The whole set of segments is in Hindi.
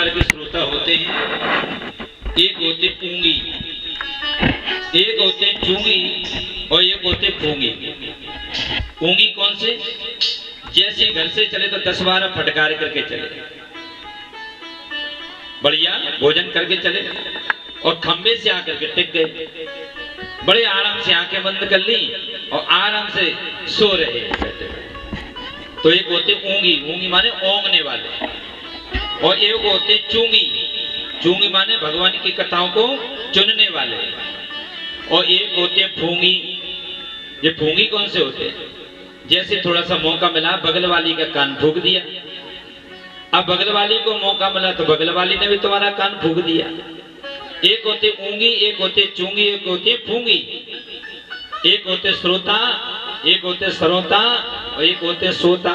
प्रकार के श्रोता होते हैं। एक होते पूंगी, एक होते चूंगी और एक होते पूंगी। पूंगी कौन से? जैसे घर से चले तो 10-12 फटकार करके चले, बढ़िया भोजन करके चले और खंबे से आकर के टिक गए, बड़े आराम से आंखें बंद कर ली और आराम से सो रहे बैठे। तो एक होते ऊंगी, ऊंगी माने ओंगने वाले, और एक होते चूंगी, चूंगी माने भगवान की कथाओं को चुनने वाले, और एक होते फूंगी। ये फूंगी कौन से होते हैं? जैसे थोड़ा सा मौका मिला बगल वाली का कान फूंक दिया। अब बगल वाली को मौका मिला तो बगल वाली ने भी तुम्हारा कान फूंक दिया। एक होते ऊंगी, एक होते चूंगी, एक होते फूंगी। एक होते श्रोता, एक होते श्रोता और एक होते सोता।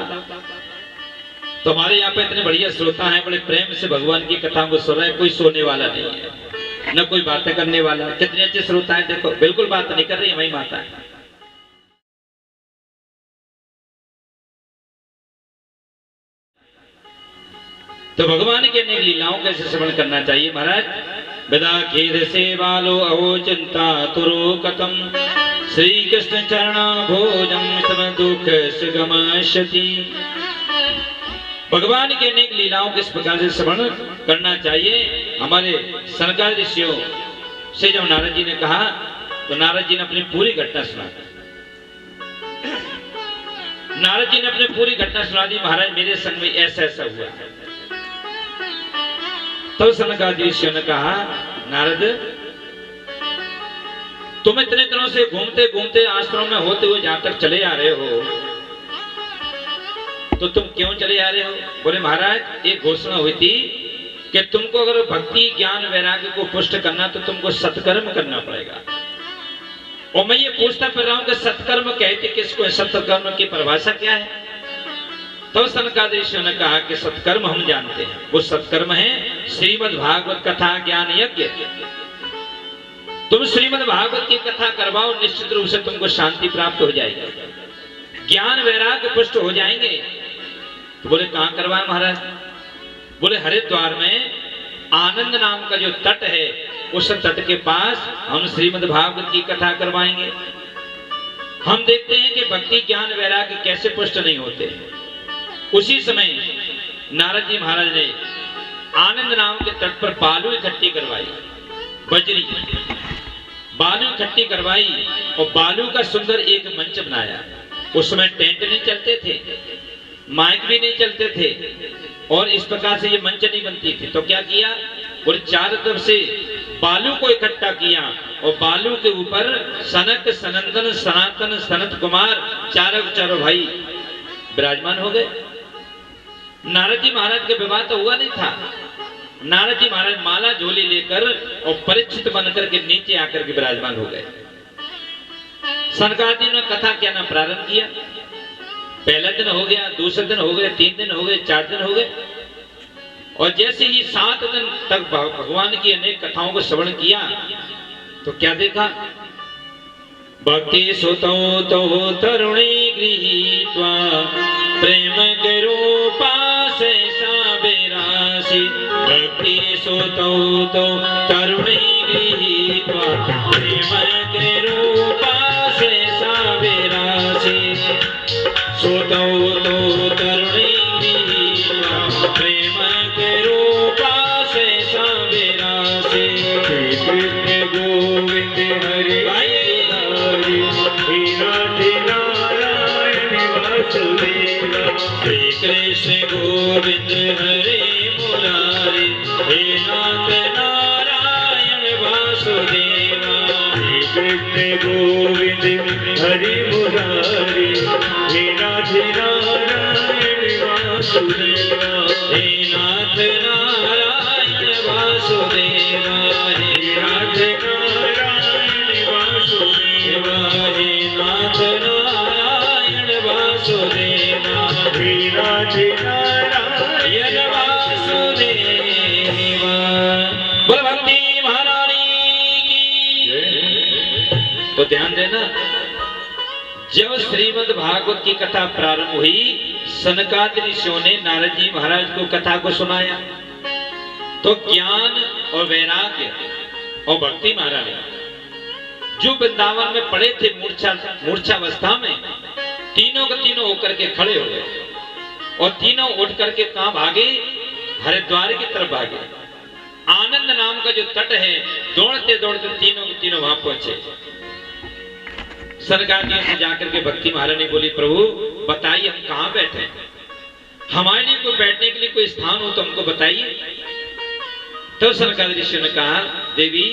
तो हमारे यहाँ पे इतने बढ़िया श्रोता हैं, बड़े प्रेम से भगवान की कथाओं को सुन रहे हैं। कोई सोने वाला नहीं है, न कोई बातें करने वाला। कितने अच्छे श्रोता हैं, देखो बिल्कुल बात नहीं कर रही है, वही माता है। तो भगवान के अनेक लीलाओं का ऐसे श्रवण करना चाहिए महाराज। विदा खेद से बालो अहो चिंता तुरो कथम, श्री कृष्ण चरणा भोजम तम दुख सुगमशति। भगवान के अनेक लीलाओं के इस प्रकार से श्रवण करना चाहिए। हमारे सनकादिक ऋषियों से जब नारद जी ने कहा तो नारद जी ने अपनी पूरी घटना सुना। नारद जी ने अपनी पूरी घटना सुना दी। महाराज मेरे संग में ऐसा ऐसा हुआ। तो सनकादिक ऋषियों ने कहा नारद तुम इतने दिनों से घूमते घूमते आश्रम में होते हुए जहां तक चले आ रहे हो, तो तुम क्यों चले आ रहे हो? बोले महाराज एक घोषणा हुई थी कि तुमको अगर भक्ति ज्ञान वैराग्य को पुष्ट करना तो तुमको सत्कर्म करना पड़ेगा। और मैं ये पूछता फिर रहा हूं कि सत्कर्म कहते किसको है? सत्कर्म की परिभाषा क्या है? तो सनकादिक ऋषियों ने कहा कि सत्कर्म हम जानते हैं, वो सत्कर्म है श्रीमद् भागवत कथा ज्ञान यज्ञ। तुम श्रीमद् भागवत की कथा करवाओ, निश्चित रूप से तुमको शांति प्राप्त हो जाएगी, ज्ञान वैराग्य पुष्ट हो जाएंगे। तो बोले कहां करवाए महाराज? बोले हरिद्वार में आनंद नाम का जो तट है, उस तट के पास हम श्रीमद् भागवत की कथा करवाएंगे। हम देखते हैं कि भक्ति ज्ञान वैराग्य कैसे पुष्ट नहीं होते। उसी समय नारद जी महाराज ने आनंद नाम के तट पर बालू इकट्ठी करवाई, बजरी बालू इकट्ठी करवाई और बालू का सुंदर एक मंच बनाया। उस समय टेंट नहीं चलते थे, माइक भी नहीं चलते थे, और इस प्रकार से ये मंच नहीं बनती थी। तो क्या किया? और चारों तरफ से बालू को इकट्ठा किया और बालू के ऊपर सनक सनंदन सनातन सनत कुमार चारों भाई विराजमान हो गए। नारद जी महाराज के विवाह तो हुआ नहीं था। नारद जी महाराज माला झोली लेकर और परीक्षित बनकर के नीचे आकर के विराजमान हो गए। सनकादिक ने कथा कहना प्रारंभ किया। पहला दिन हो गया, दूसरे दिन हो गए, 3 दिन हो गए, 4 दिन हो गए, और जैसे ही 7 दिन तक भगवान की अनेक कथाओं को श्रवण किया तो क्या देखा? भक्ति सुतो तो तरुणी गृहीत्वा प्रेम के रूपा से साबिरासी। भक्ति सुतो तो तरुणी गृहीत्वा प्रेम के रूपा से साबिरासी। सुतो तो तरुणी गृहीत्वा प्रेम के रूपा से साबिरासी। कृष्ण गोविंद हरि श्री कृष्ण गोविंद हरे मुरारी, हे नाथ नारायण वासुदेवा। श्री कृष्ण गोविंद हरे मुरारी, हे नाथ नारायण वासुदेवा। हे नाथ नारायण वासुदेवा, हे नाथ नारायण वासुदेवा। हे नाथ नारायण वासुदेवा, हे नाथ नारायण वासुदेवा। बोल भक्ति महारानी की। तो ध्यान देना, जब श्रीमद् भागवत की कथा प्रारंभ हुई, सनकादिक ऋषियों ने नारद जी महाराज को कथा को सुनाया। तो ज्ञान और वैराग्य और भक्ति महारानी जो वृंदावन में पड़े थे मूर्छावस्था में, तीनों के तीनों होकर के खड़े हो गए और तीनों उठ करके कहां भागे? हरिद्वार की तरफ भागे। आनंद नाम का जो तट है, दौड़ते दौड़ते तीनों के तीनों वहां पहुंचे। सरकारियों से जाकर के भक्ति महारानी बोली, प्रभु बताइए हम कहां बैठे, हमारे लिए कोई बैठने के लिए कोई स्थान हो तो हमको बताइए। तो सरकार ऋषि ने कहा, देवी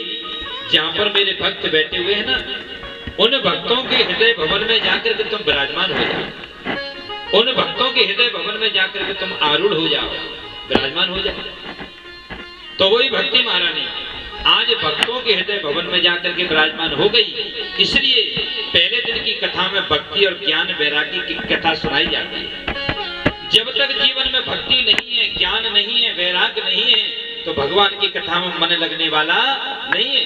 जहां पर मेरे भक्त बैठे हुए हैं ना, उन भक्तों के हृदय भवन में जाकर के तुम विराजमान हो जाओ, उन भक्तों के हृदय भवन में जाकर के तुम आरूढ़ हो जाओ, विराजमान हो जाओ। तो वही भक्ति महारानी आज भक्तों के हृदय भवन में जाकर के विराजमान हो गई। इसलिए पहले दिन की कथा में भक्ति और ज्ञान वैराग्य की कथा सुनाई जाती है। जब तक जीवन में भक्ति नहीं है, ज्ञान नहीं है, वैराग्य नहीं है, तो भगवान की कथा में मन लगने वाला नहीं है।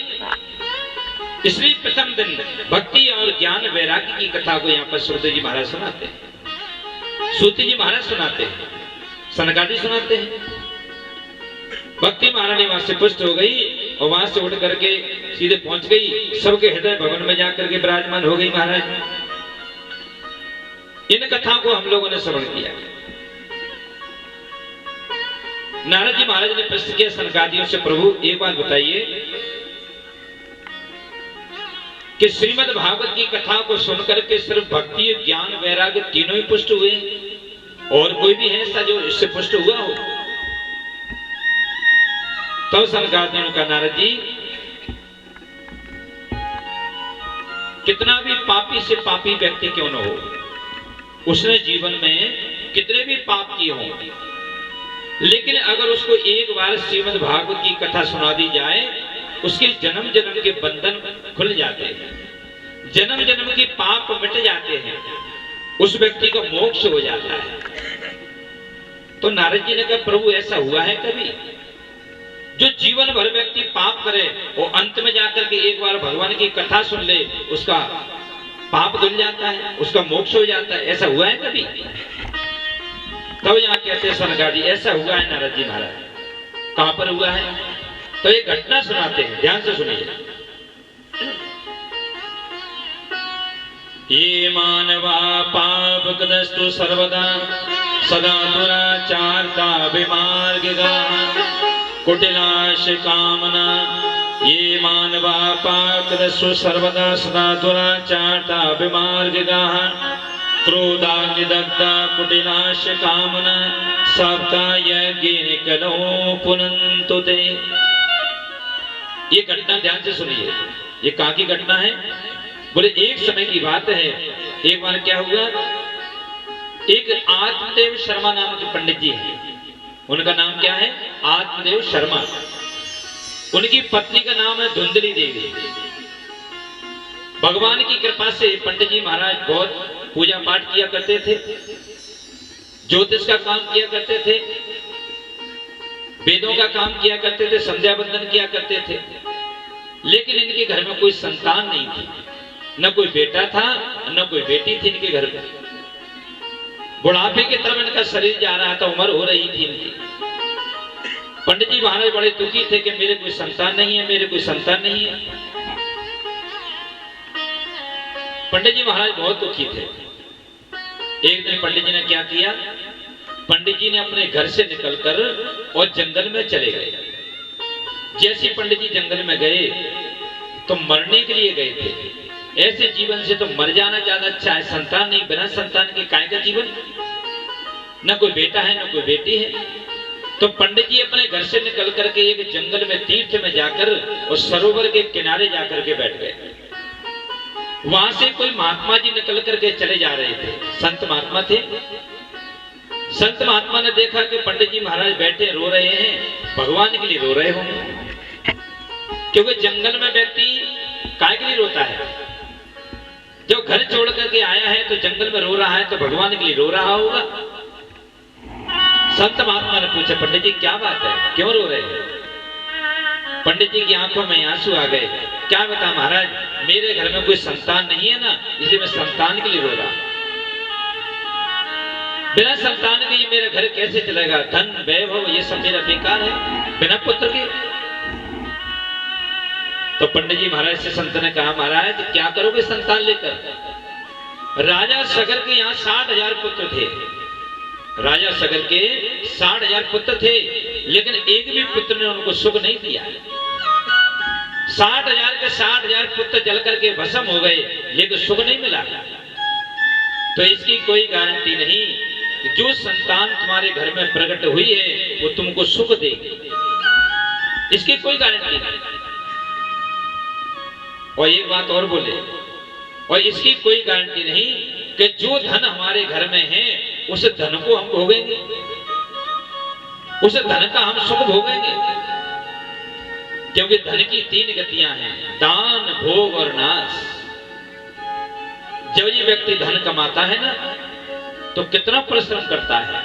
इसलिए प्रथम दिन भक्ति और ज्ञान वैराग्य की कथा को यहाँ पर सूत जी महाराज सुनाते हैं, सूत जी महाराज सुनाते हैं, सनकादि सुनाते हैं। भक्ति महारानी वहां से पुष्ट हो गई और वहां से उठ करके सीधे पहुंच गई, सबके हृदय भवन में जाकर के विराजमान हो गई महाराज। इन कथा को हम लोगों ने श्रवण किया। नारद जी महाराज ने प्रश्न किया सनकादियों से, प्रभु एक बात बताइए कि श्रीमद् भागवत की कथा को सुनकर के सिर्फ भक्ति, ज्ञान, वैराग्य तीनों ही पुष्ट हुए, और कोई भी है ऐसा जो इससे पुष्ट हुआ हो? तो सनकादियों ने कहा, नारद जी कितना भी पापी से पापी व्यक्ति क्यों न हो, उसने जीवन में कितने भी पाप किए हों, लेकिन अगर उसको एक बार श्रीमद् भागवत की कथा सुना दी जाए, उसके जन्म जन्म के बंधन खुल जाते हैं, जन्म जन्म के पाप मिट जाते हैं, उस व्यक्ति का मोक्ष हो जाता है। तो नारद जी ने कहा, प्रभु ऐसा हुआ है कभी? जो जीवन भर व्यक्ति पाप करे वो अंत में जाकर के एक बार भगवान की कथा सुन ले, उसका पाप धुल जाता है, उसका मोक्ष हो जाता है, ऐसा हुआ है कभी? तब यहाँ कहते हैं सनकादि, ऐसा हुआ है नारद जी महाराज। कहां पर हुआ है? तो एक घटना सुनाते हैं, ध्यान से सुनिए। ये मानवा पाप कदस्तु सर्वदा सदा दुराचारता विमार्गिगाः कुटिलाश कामना। ये मानवा पाप कदस्तु सर्वदा सदा दुराचारता विमार्गिगाः क्रोधाग्निदग्धा कुटिलाश कामना सबका यज्ञ कलो पुनन्तु ते। ये घटना ध्यान से सुनिए, ये कहाँ की घटना है? बोले एक समय की बात है, एक बार क्या हुआ, एक आत्मदेव शर्मा नाम के पंडित जी हैं, उनका नाम क्या है? आत्मदेव शर्मा। उनकी पत्नी का नाम है धुंधली देवी। भगवान की कृपा से पंडित जी महाराज बहुत पूजा पाठ किया करते थे, ज्योतिष का काम किया करते थे, वेदों का काम किया करते थे, संध्या बंदन किया करते थे, लेकिन इनके घर में कोई संतान नहीं थी, न कोई बेटा था न कोई बेटी थी इनके घर में। बुढ़ापे की तरफ इनका शरीर जा रहा था, उम्र हो रही थी इनकी। पंडित जी महाराज बड़े दुखी थे कि मेरे कोई संतान नहीं है, मेरे कोई संतान नहीं है। पंडित जी महाराज बहुत दुखी थे। एक दिन पंडित जी ने क्या किया, पंडित जी ने अपने घर से निकलकर और जंगल में चले गए। जैसे पंडित जी जंगल में गए तो मरने के लिए गए थे। ऐसे जीवन से तो मर जाना ज्यादा अच्छा है, संतान नहीं, बिना संतान के काय का जीवन, न कोई बेटा है न कोई बेटी है। तो पंडित जी अपने घर से निकल करके एक जंगल में तीर्थ में जाकर और सरोवर के किनारे जाकर के बैठ गए। वहां से कोई महात्मा जी निकल करके चले जा रहे थे, संत महात्मा थे। संत महात्मा ने देखा कि पंडित जी महाराज बैठे रो रहे हैं, भगवान के लिए रो रहे होंगे, क्योंकि जंगल में व्यक्ति काय के लिए रोता है? जब घर छोड़ करके आया है तो जंगल में रो रहा है तो भगवान के लिए रो रहा होगा। संत महात्मा ने पूछा, पंडित जी क्या बात है, क्यों रो रहे हैं? पंडित जी की आंखों में आंसू आ गए। क्या बता महाराज, मेरे घर में कोई संतान नहीं है ना, इसलिए मैं संतान के लिए रो रहा। बिना संतान के ये मेरा घर कैसे चलेगा? धन वैभव ये सब मेरा बेकार है। बिना पुत्र के। तो पंडित जी महाराज से संत ने कहा, महाराज क्या करोगे संतान लेकर? राजा सगर के यहाँ 60,000 पुत्र थे। राजा सगर के 60,000 पुत्र थे, लेकिन एक भी पुत्र ने उनको सुख नहीं दिया। 60,000 के 60,000 पुत्र जल करके भस्म हो गए, लेकिन सुख नहीं मिला। तो इसकी कोई गारंटी नहीं कि जो संतान तुम्हारे घर में प्रकट हुई है वो तुमको सुख देगी, इसकी कोई गारंटी नहीं। और एक बात और बोले, और इसकी कोई गारंटी नहीं कि जो धन हमारे घर में है उस धन को हम भोगेंगे, उस धन का हम सुख भोगेंगे। क्योंकि धन की 3 गतियां हैं, दान, भोग और नाश। जब ये व्यक्ति धन कमाता है ना, तो कितना परिश्रम करता है,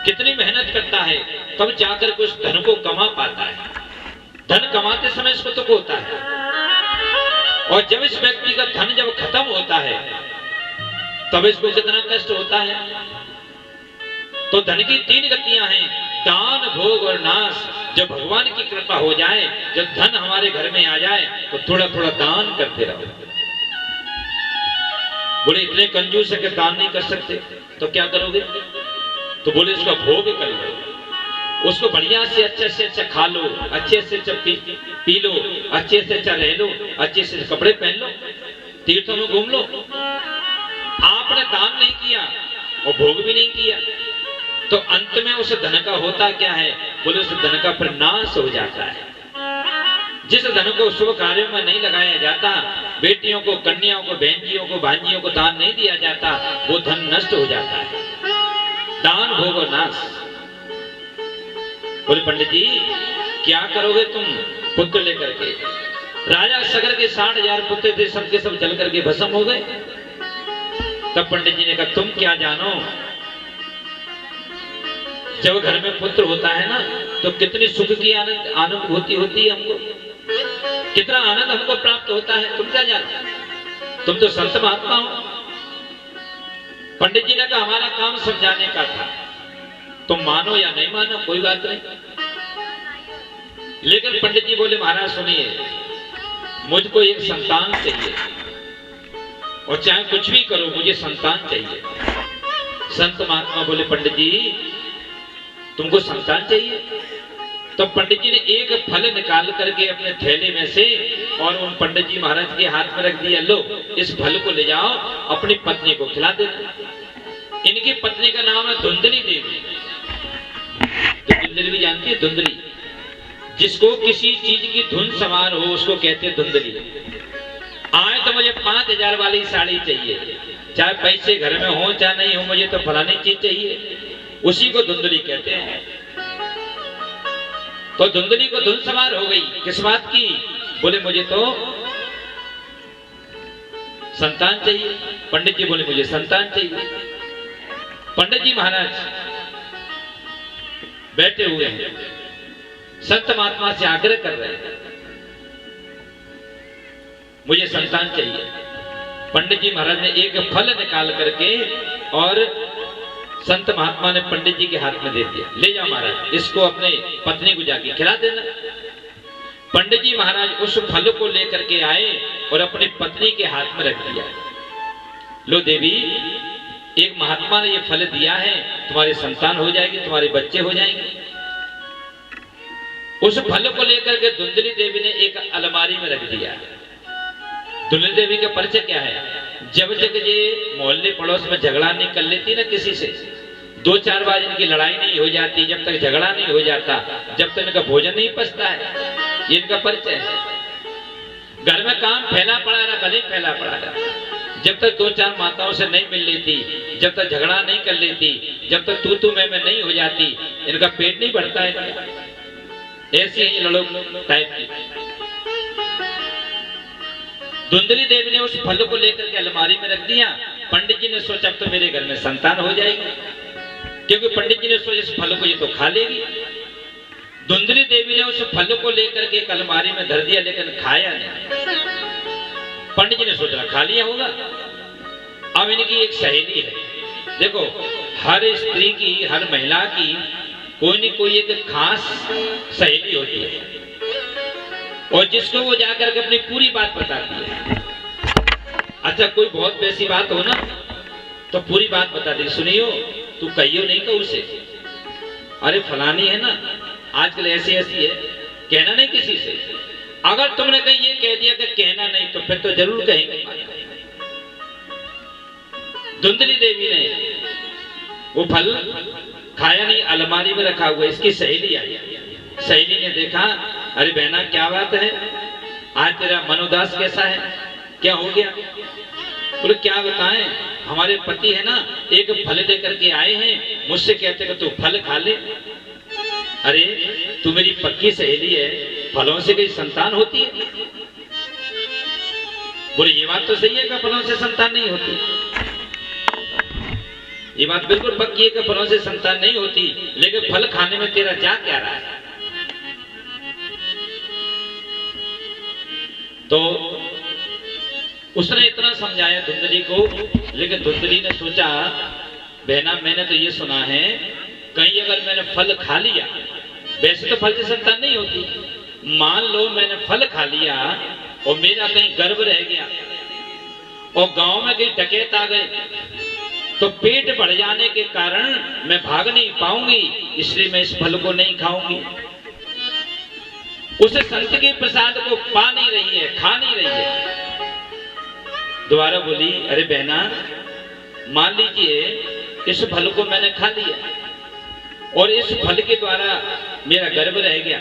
कितनी मेहनत करता है, तब जाकर के उस धन को कमा पाता है। धन कमाते समय इसको दुख होता है, और जब इस व्यक्ति का धन जब खत्म होता है तब इसको कितना कष्ट होता है। तो धन की 3 गतियां हैं, दान, भोग और नाश। जब भगवान की कृपा हो जाए, जब धन हमारे घर में आ जाए, तो थोड़ा थोड़ा दान करते रहो। बोले इतने कंजूस है कि दान नहीं कर सकते, तो क्या करोगे? तो बोले इसका भोग कर लो, उसको बढ़िया से अच्छा खा लो, अच्छे से अच्छा पी लो, अच्छे से अच्छा रह लो, अच्छे से कपड़े पहन लो, तीर्थों में घूम लो। आपने दान नहीं किया और भोग भी नहीं किया, तो अंत में उस धन का होता क्या है? बोले उस धन का प्रनाश हो जाता है। जिस धन को शुभ कार्यों में नहीं लगाया जाता, बेटियों को, कन्याओं को, बहनजियों को, भांजियों को दान नहीं दिया जाता, वो धन नष्ट हो जाता है। दान, भोग और नाश। बोले पंडित जी क्या करोगे तुम पुत्र लेकर के? राजा सगर के 60,000 पुत्र थे, सबके सब जल करके भस्म हो गए। तब पंडित जी ने कहा, तुम क्या जानो, जब घर में पुत्र होता है ना, तो कितनी सुख की अनुभूति होती है हमको, कितना आनंद हमको प्राप्त होता है। तुम क्या जानो, तुम तो संत महात्मा हो। पंडित जी ने कहा, हमारा काम समझाने का था, तुम मानो या नहीं मानो कोई बात नहीं। लेकिन पंडित जी बोले, महाराज सुनिए, मुझको एक संतान चाहिए, और चाहे कुछ भी करो मुझे संतान चाहिए। संत महात्मा बोले, पंडित जी तुमको संतान चाहिए? तो पंडित जी ने एक फल निकाल करके अपने थैले में से और उन पंडित जी महाराज के हाथ में रख दिया, लो इस फल को ले जाओ, अपनी पत्नी को खिला देना। इनकी पत्नी का नाम है धुंधली देवी। तो धुंधली भी जानती है? धुंधली, जिसको किसी चीज की धुन सवार हो उसको कहते हैं धुंधली। आए तो मुझे 5,000 वाली साड़ी चाहिए, चाहे पैसे घर में हो चाहे नहीं हो, मुझे तो फलानी चीज चाहिए, उसी को धुंधली कहते हैं। तो धुंधली को धुन सवार हो गई, किस बात की? बोले मुझे तो संतान चाहिए। पंडित जी बोले मुझे संतान चाहिए। पंडित जी महाराज बैठे हुए हैं, संत महात्मा से आग्रह कर रहे हैं, मुझे संतान चाहिए। पंडित जी महाराज ने एक फल निकाल करके और संत महात्मा ने पंडित जी के हाथ में दे दिया, ले जाओ महाराज, इसको अपने पत्नी को जाके खिला देना। पंडित जी महाराज उस फल को लेकर के आए और अपनी पत्नी के हाथ में रख दिया। लो देवी, एक महात्मा ने ये फल दिया है, तुम्हारी संतान हो जाएगी, तुम्हारे बच्चे हो जाएंगे। उस फल को लेकर के धुंधली देवी ने एक अलमारी में रख दिया। धुंधली देवी का परिचय क्या है? जब तक ये मोहल्ले पड़ोस में झगड़ा नहीं कर लेती ना किसी से, 2-4 बार इनकी लड़ाई नहीं हो जाती, जब तक झगड़ा नहीं हो जाता, जब तक इनका भोजन नहीं पचता है, ये इनका परिचय है। घर में काम फैला पड़ा रहा, भले फैला पड़ा रहा, जब तक 2-4 माताओं से नहीं मिल लेती, जब तक झगड़ा नहीं कर लेती, जब तक तू मैं नहीं हो जाती, इनका पेट नहीं बढ़ता है। ऐसी ही लड़ो टाइप की। धुंधली देवी ने उस फल को लेकर के अलमारी में रख दिया। पंडित जी ने सोचा अब तो मेरे घर में संतान हो जाएगी, क्योंकि पंडित जी ने सोचा इस फल को ये तो खा लेगी। धुंधली देवी ने उस फल को लेकर के एक अलमारी में धर दिया, लेकिन खाया नहीं। पंडित जी ने सोचा खा लिया होगा। अब इनकी एक सहेली है, देखो हर स्त्री की, हर महिला की कोई न कोई एक खास सहेली होती है, और जिसको वो जाकर के अपनी पूरी बात बताती है। अच्छा कोई बहुत वैसी बात हो ना तो पूरी बात बता दी, सुनियो तू कहियो नहीं कहू से, अरे फलानी है ना आजकल ऐसी ऐसी है, कहना नहीं किसी से। अगर तुमने कहीं ये कह दिया कि कहना नहीं तो फिर तो जरूर कहेंगे। धुंधली देवी ने वो फल खाया नहीं, अलमारी में रखा हुआ। इसकी सहेली आई, सहेली ने देखा, अरे बहना क्या बात है, आज तेरा मनोदास कैसा है, क्या हो गया? बोले क्या बताएं, हमारे पति है ना एक फल लेकर के आए हैं, मुझसे कहते कि तू फल खा ले। अरे तू मेरी पक्की सहेली है, फलों से कोई संतान होती है? बोले ये बात तो सही है कि फलों से संतान नहीं होती, ये बात बिल्कुल पक्की है कि फलों से संतान नहीं होती, लेकिन फल खाने में तेरा जा क्या रहा है? तो उसने इतना समझाया धुंधली को, लेकिन धुंधली ने सोचा बहना मैंने तो ये सुना है कहीं अगर मैंने फल खा लिया, वैसे तो फल से संतान नहीं होती, मान लो मैंने फल खा लिया और मेरा कहीं गर्भ रह गया और गांव में कहीं डकैत आ गए तो पेट बढ़ जाने के कारण मैं भाग नहीं पाऊंगी, इसलिए मैं इस फल को नहीं खाऊंगी। उस संत के प्रसाद को पा नहीं रही है, खा नहीं रही है। दोबारा बोली, अरे बहना मान लीजिए इस फल को मैंने खा लिया और इस फल के द्वारा मेरा गर्भ रह गया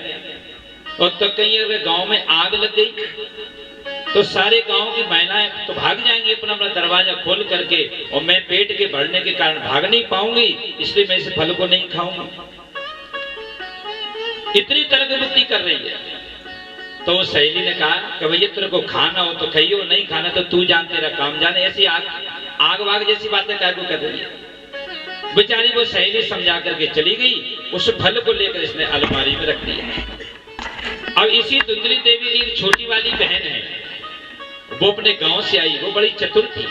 और तो कहीं अगर गांव में आग लग गई तो सारे गांव की महिलाएं तो भाग जाएंगी अपना अपना दरवाजा खोल करके, और मैं पेट के बढ़ने के कारण भाग नहीं पाऊंगी, इसलिए मैं इस फल को नहीं खाऊंगी। इतनी तरह बुद्धि कर रही है। तो वो सहेली ने कहा कि भैया तेरे को खाना हो तो खाइयो, नहीं खाना तो तू जान, तेरा काम जाने। ऐसी आग वाग जैसी बातें क्या कर रही है। बेचारी वो सहेली समझा करके चली गई, उस फल को लेकर इसने अलमारी में रख दिया। अब इसी धुंधली देवी की एक छोटी वाली बहन है, वो अपने गांव से आई, वो बड़ी चतुर थी।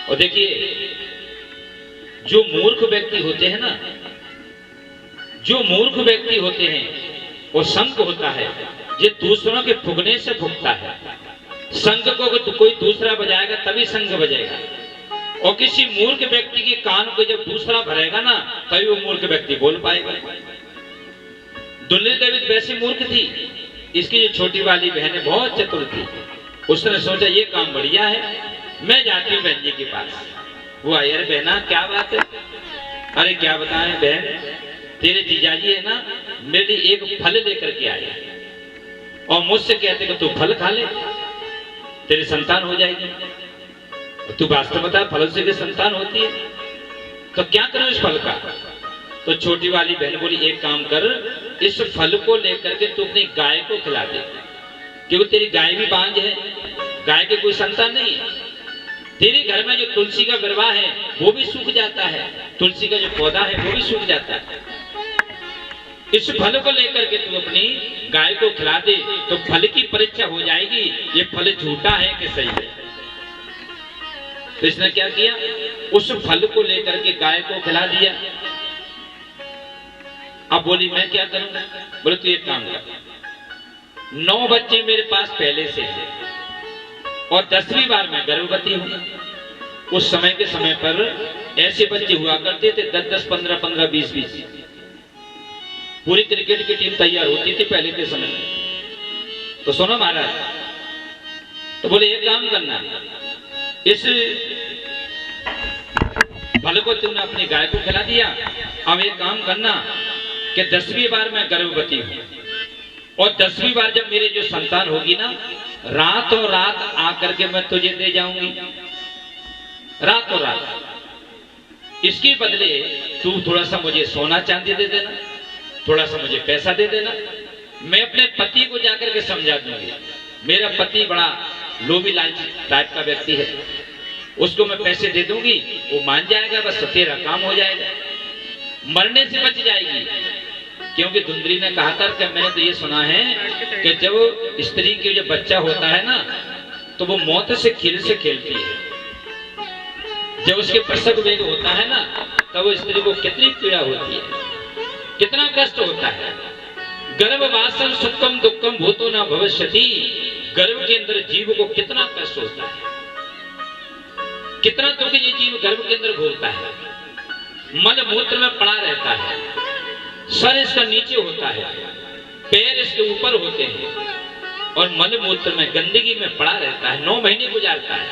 और देखिए जो मूर्ख व्यक्ति होते हैं ना, जो मूर्ख व्यक्ति होते हैं वो संग होता है, ये दूसरों के फुकने से फुकता है। संग को कोई दूसरा बजाएगा तभी संग बजेगा, और किसी मूर्ख व्यक्ति के कान को जब दूसरा भरेगा ना तभी वो मूर्ख व्यक्ति बोल पाएगा। धुंधली देवी वैसी मूर्ख थी, इसकी जो छोटी वाली बहन है बहुत चतुर थी। उसने सोचा ये काम बढ़िया है, मैं जाती हूँ बहन जी के पास। वो आई, अरे बहना क्या बात है? अरे क्या बताएं बहन, तेरे जीजाजी है ना मेरे लिए एक फल लेकर के आए और मुझसे कहते कि तू फल खा ले, तेरी संतान हो जाएगी। तू वास्तव बता फलों से भी संतान होती है, तो क्या करूं इस फल का? तो छोटी वाली बहन बोली एक काम कर, इस फल को लेकर के तू अपनी गाय को खिला दे, क्योंकि तेरी गाय भी बांझ है, गाय के कोई संतान नहीं है। तेरे घर में जो तुलसी का विरवा है वो भी सूख जाता है, तुलसी का जो पौधा है वो भी सूख जाता है। इस फल को लेकर के तू अपनी गाय को खिला दे तो फल की परीक्षा हो जाएगी, ये फल झूठा है कि सही है। तो इसने क्या किया, उस फल को लेकर के गाय को खिला दिया। अब बोली मैं क्या करूंगा? बोले तू एक काम कर, 9 बच्चे मेरे पास पहले से हैं और 10वीं बार मैं गर्भवती हूं। उस समय के समय पर ऐसे बच्चे हुआ करते थे 10-10, 15-15, 20-20। पूरी क्रिकेट की टीम तैयार होती थी पहले के समय में। तो सुनो महाराज, तो बोले एक काम करना, इस फल को तुमने अपनी गाय को खिला दिया, अब एक काम करना कि 10वीं बार मैं गर्भवती हूं और 10वीं बार जब मेरी जो संतान होगी ना, रातों रात आकर के मैं तुझे दे जाऊंगी, रातों रात। इसके बदले तू थोड़ा सा मुझे सोना चांदी दे देना, थोड़ा सा मुझे पैसा दे देना। मैं अपने पति को जाकर के समझा दूंगी, मेरा पति बड़ा लोभी लालची टाइप का व्यक्ति है, उसको मैं पैसे दे दूंगी, वो मान जाएगा, बस तेरा काम हो जाएगा, मरने से बच जाएगी। क्योंकि धुंधली ने कहा था कि मैंने तो ये सुना है कि जब स्त्री के जो बच्चा होता है ना तो वो मौत से खेलती है। जब उसके प्रसव वेग होता है ना तब वो स्त्री को कितनी पीड़ा होती है। कितना कष्ट होता है। गर्भवासं सुखम दुखम भूतो न भविष्यति, गर्भ के अंदर जीव को कितना कष्ट होता है, कितना दुख ये जीव गर्भ के अंदर भोगता है। मल मूत्र में पड़ा रहता है, सर इसका नीचे होता है, पैर इसके ऊपर होते हैं और मल मूत्र में गंदगी में पड़ा रहता है। 9 महीने गुजारता है।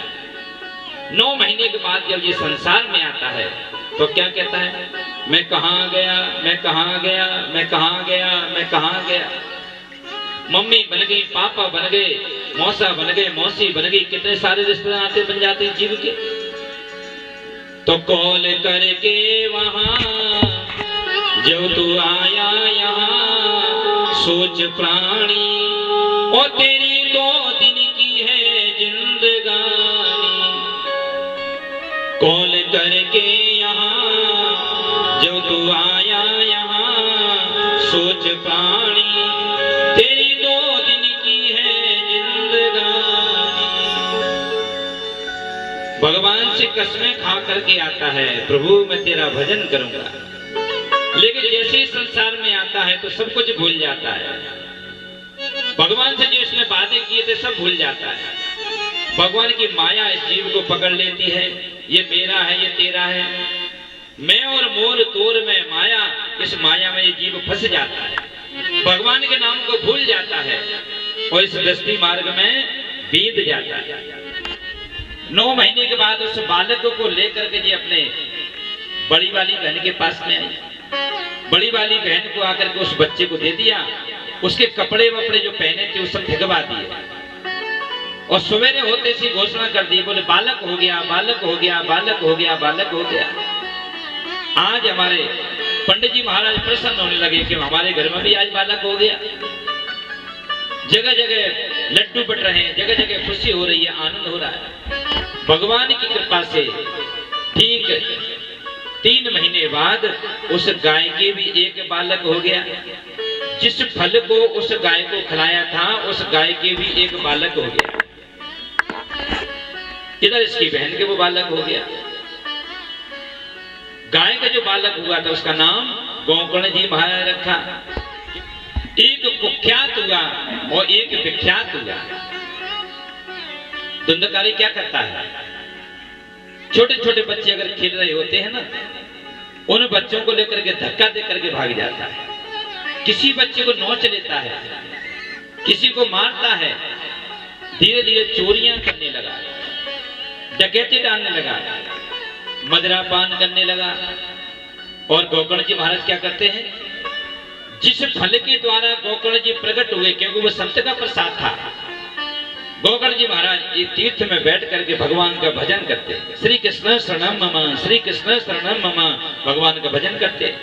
9 महीने के बाद जब ये संसार में आता है तो क्या कहता है, मैं कहाँ गया, मैं कहाँ गया, मैं कहाँ गया, मैं कहाँ गया। मम्मी बन गई, पापा बन गए, मौसा बन गए, मौसी बन गई, कितने सारे रिश्तेदार आते बन जाते हैं जीव के। तो कॉल करके वहां जब तू आया यहाँ, सोच प्राणी और तेरी 2 दिन की है जिंदगानी। कॉल करके यहाँ जब तू आया यहाँ, सोच प्राणी तेरी 2 दिन की है जिंदगानी। भगवान से कसमें खा करके आता है, प्रभु मैं तेरा भजन करूंगा, लेकिन जैसे ही संसार में आता है तो सब कुछ भूल जाता है। भगवान से जो इसने वादे किए थे सब भूल जाता है। भगवान की माया इस जीव को पकड़ लेती है, ये मेरा है, ये तेरा है, मैं और मोर तोर में माया, इस माया में ये जीव फंस जाता है, भगवान के नाम को भूल जाता है और इस दृष्टि मार्ग में बीत जाता है। 9 महीने के बाद उस बालक को लेकर के जी अपने बड़ी वाली बहन के पास में आई। बड़ी वाली बहन को आकर के उस बच्चे को दे दिया, उसके कपड़े वपड़े जो पहने थे वो सब भिगवा दिए और सवेरे होते सी घोषणा कर दी, बोले बालक हो गया, बालक हो गया, बालक हो गया, बालक हो गया। आज हमारे पंडित जी महाराज प्रसन्न होने लगे कि हमारे घर में भी आज बालक हो गया। जगह जगह लड्डू बट रहे हैं, जगह जगह खुशी हो रही है, आनंद हो रहा है भगवान की कृपा से। ठीक 3 महीने बाद उस गाय के भी एक बालक हो गया। जिस फल को उस गाय को खिलाया था उस गाय के भी एक बालक हो गया। इधर इसकी बहन के वो बालक हो गया। गाय का जो बालक हुआ था उसका नाम गोकर्ण जी महाराज रखा। एक कुख्यात हुआ और एक विख्यात हुआ। धुंधकारी क्या करता है, छोटे छोटे बच्चे अगर खेल रहे होते हैं ना, उन बच्चों को लेकर के धक्का दे करके भाग जाता है। किसी बच्चे को नोच लेता है, किसी को मारता है। धीरे धीरे चोरियां करने लगा, डकैती डालने लगा, मदिरा पान करने लगा। और गोकर्ण जी महाराज क्या करते हैं, जिस फल के द्वारा गोकर्ण जी प्रकट हुए, क्योंकि वो संत का प्रसाद था, गोकर्ण जी महाराज एक तीर्थ में बैठ करके भगवान का भजन करते। श्री कृष्ण शरणम मम, श्री कृष्ण शरणम मम, भगवान का भजन करते।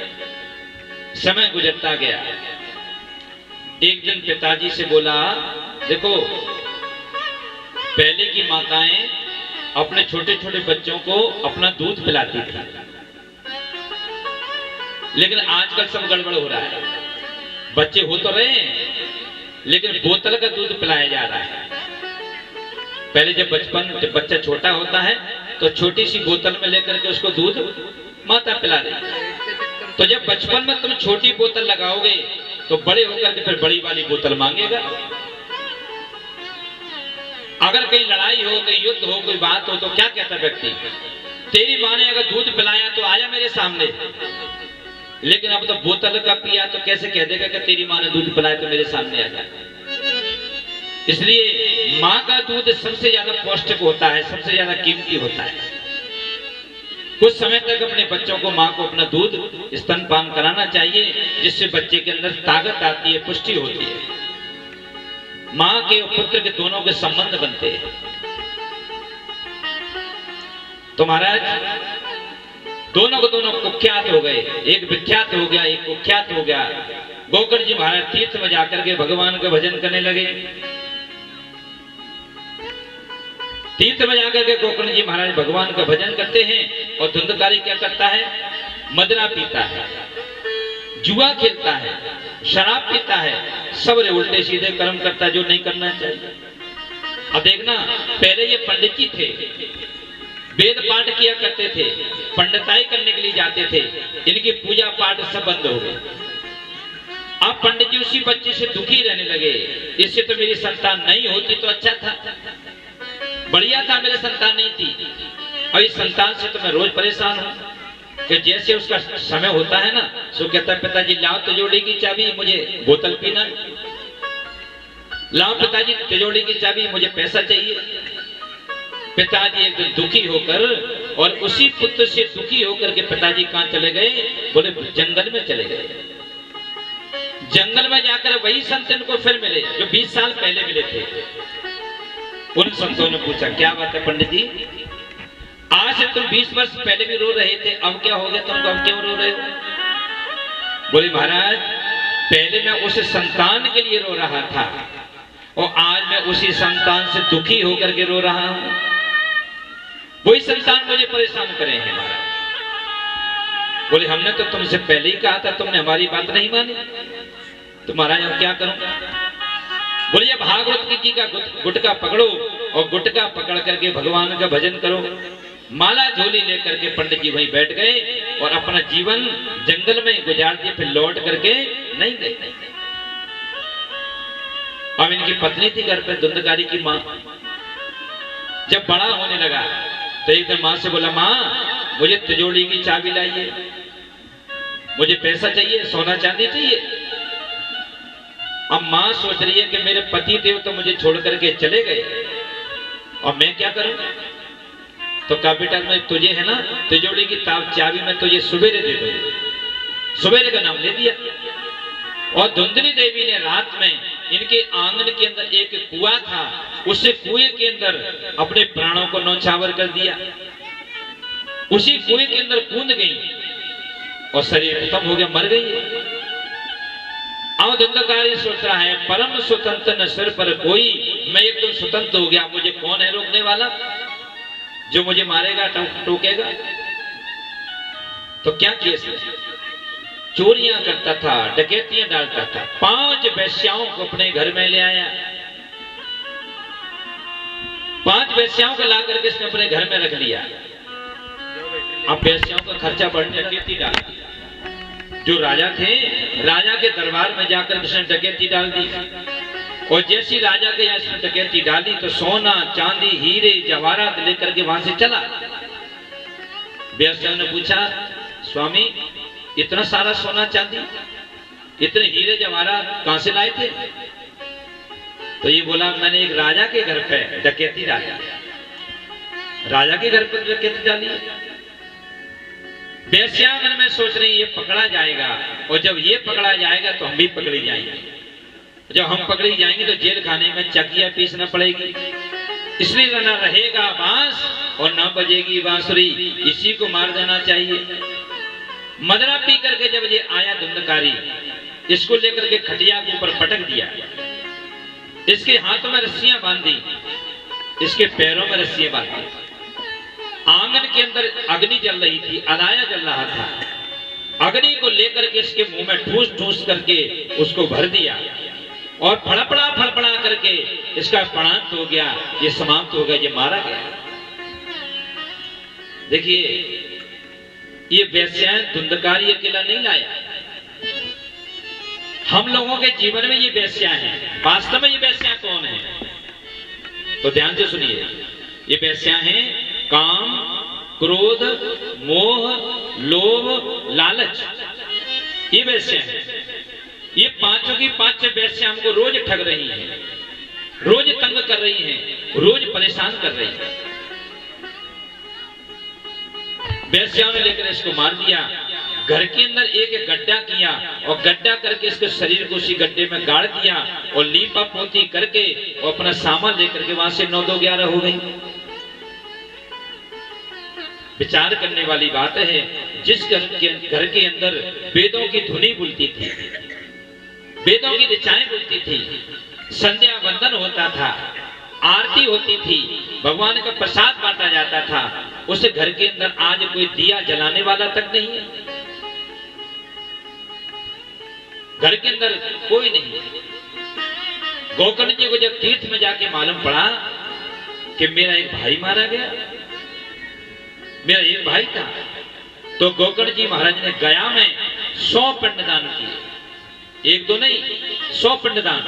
समय गुजरता गया। एक दिन पिताजी से बोला, देखो पहले की माताएं अपने छोटे छोटे बच्चों को अपना दूध पिलाती थी, लेकिन आजकल सब गड़बड़ हो रहा है। बच्चे हो तो रहे हैं लेकिन बोतल का दूध पिलाया जा रहा है। पहले जब बच्चा छोटा होता है तो छोटी सी बोतल में लेकर के उसको दूध माता पिला रही है। तो जब बचपन में तुम छोटी बोतल लगाओगे तो बड़े होकर के फिर बड़ी वाली बोतल मांगेगा। अगर कहीं लड़ाई हो, कहीं युद्ध हो, कोई बात हो तो क्या कहता व्यक्ति, तेरी माँ ने अगर दूध पिलाया तो आया मेरे सामने। लेकिन अब तो बोतल का पिया तो कैसे कह देगा कि तेरी माँ ने दूध पिलाया तो मेरे सामने आ जाए। इसलिए माँ का दूध सबसे ज्यादा पौष्टिक होता है, सबसे ज्यादा कीमती होता है। कुछ समय तक अपने बच्चों को, माँ को अपना दूध स्तनपान कराना चाहिए, जिससे बच्चे के अंदर ताकत आती है, पुष्टि होती है। माँ के और पुत्र के दोनों के संबंध बनते हैं। तो महाराज दोनों को दोनों कुख्यात हो गए, एक विख्यात हो गया, एक कुख्यात हो गया। गोकर्ण जी महाराज तीर्थ में जाकर के भगवान का भजन करने लगे। तीर्थ में जाकर के गोकर्ण जी महाराज भगवान का भजन करते हैं और धुंधकारी क्या करता है, मदिरा पीता है, जुआ खेलता है, शराब पीता है, सब उल्टे सीधे कर्म करता है जो नहीं करना चाहिए। अब देखना, पहले ये पंडित जी थे, वेद पाठ किया करते थे, पंडिताई करने के लिए जाते थे, इनकी पूजा पाठ सब बंद हो गए। अब पंडित जी उसी बच्चे से दुखी रहने लगे, इससे तो मेरी संतान नहीं होती तो अच्छा था, बढ़िया था, मेरी संतान नहीं थी, और इस संतान से तो मैं रोज परेशान हूं। कि जैसे उसका समय होता है ना, सो कहता है पिताजी लाओ तिजोरी की चाबी, मुझे बोतल पीना, लाओ पिताजी तिजोरी की चाबी, मुझे पैसा चाहिए। पिताजी एक दिन दुखी होकर, और उसी पुत्र से दुखी होकर के पिताजी कहां चले गए, बोले जंगल में चले गए। जंगल में जाकर वही संत इनको फिर मिले जो 20 साल पहले मिले थे। उन संतों ने पूछा क्या बात है पंडित जी, आज से तुम 20 वर्ष पहले भी रो रहे थे, अब क्या हो गया तुमको, अब क्यों रो रहे हो? बोले महाराज पहले मैं उस संतान के लिए रो रहा था, और आज मैं उसी संतान से दुखी होकर के रो रहा हूं। वही संतान मुझे परेशान करे हैं महाराज। बोले हमने तो तुमसे पहले ही कहा था, तुमने हमारी बात नहीं मानी, तो महाराज अब क्या करूं? बोलिए भागवत जी का गुटका पकड़ो, और गुटका पकड़ करके भगवान का भजन करो। माला झोली लेकर के पंडित जी वहीं बैठ गए और अपना जीवन जंगल में गुजार दिए, फिर लौट करके नहीं गए। अब इनकी पत्नी थी घर पे, धुंधकारी की माँ। जब बड़ा होने लगा तो एक दिन माँ से बोला माँ मुझे तिजोरी की चाबी लाइए, मुझे पैसा चाहिए, सोना चांदी चाहिए। अब माँ सोच रही है कि मेरे पति देव तो मुझे छोड़ करके चले गए, और मैं क्या करूं? तो कहा बेटा मैं तुझे है ना तिजोरी की चाबी मैं तुझे सुबेरे दे दूंगी। सुबेरे का नाम ले दिया, और धुंधली देवी ने रात में इनके आंगन के अंदर एक कुआं था, उस कुएं के अंदर अपने प्राणों को नौछावर कर दिया। उसी कुएं के अंदर कूद गई और शरीर खत्म हो गया, मर गई। अब धुंधकारी सोच रहा है परम स्वतंत्र न सिर पर कोई, मैं एकदम स्वतंत्र हो गया, मुझे कौन है रोकने वाला, जो मुझे मारेगा टोकेगा? तो क्या किया इसने? चोरियां करता था, डकैतियां डालता था, 5 वेश्याओं को अपने घर में ले आया। 5 वेश्याओं को ला करके इसने अपने घर में रख लिया। अब वेश्याओं का खर्चा बढ़ने, डकैती डाल दी। जो राजा थे, राजा के दरबार में जाकर इसने डकैती डाल दी, और जैसी राजा के यहाँ इसने डकैती डाली तो सोना चांदी हीरे जवाहरात लेकर के वहां से चला। वेश्याओं ने पूछा स्वामी इतना सारा सोना चांदी, इतने हीरे जवाहरात कहां से लाए थे? तो ये बोला मैंने एक राजा के घर पे डकैती डाली। राजा के घर पर डकैती डाली। वेश्या मन में सोच रही ये पकड़ा जाएगा, और जब ये पकड़ा जाएगा तो हम भी पकड़ी जाएंगे। जब हम पकड़ी जाएंगे तो जेल खाने में चकिया पीसना पड़ेगी, इसलिए न रहेगा बांस और न बजेगी बांसुरी, इसी को मार देना चाहिए। मदरा पी करके जब ये आया धुंधकारी, इसको लेकर के खटिया के ऊपर पटक दिया, इसके हाथों में रस्सियां बांधी, इसके पैरों में रस्सियां बांधी। आंगन के अंदर अग्नि जल रही थी, अलाया जल रहा था। अग्नि को लेकर के इसके मुंह में ठूस ठूस करके उसको भर दिया, और फड़फड़ा करके इसका प्राणांत हो गया, ये समाप्त हो गया, ये मारा गया। देखिए ये वेश्याएं धुंधकारी अकेला नहीं लाया, हम लोगों के जीवन में ये वेश्याएं हैं। वास्तव में ये वेश्याएं कौन है? तो ध्यान से सुनिए, ये वेश्याएं हैं काम, क्रोध, मोह, लोभ, लालच, ये वेश्याएं हैं। ये पांचों की 5 वेश्याएं हमको रोज ठग रही हैं, रोज तंग कर रही हैं, रोज परेशान कर रही हैं। वेश्याओं ने लेकर इसको मार दिया, घर के अंदर एक गड्ढा किया, और गड्ढा करके इसके शरीर को उसी गड्ढे में गाड़ दिया, और लीपा पोती करके और अपना सामान लेकर के वहां से 9-2-11 हो गई। विचार करने वाली बात है, जिस घर के अंदर वेदों की धुनी बुलती थी, वेदों की ऋचाएं बुलती थी, संध्या वंदन होता था, आरती होती थी, भगवान का प्रसाद बांटा जाता था, उस घर के अंदर आज कोई दिया जलाने वाला तक नहीं है। घर के अंदर कोई नहीं। गोकर्ण जी को जब तीर्थ में जाके मालूम पड़ा कि मेरा एक भाई मारा गया, मेरा एक भाई था, तो गोकर्ण जी महाराज ने गया में 100 पिंडदान किए। एक दो नहीं, 100 पिंडदान।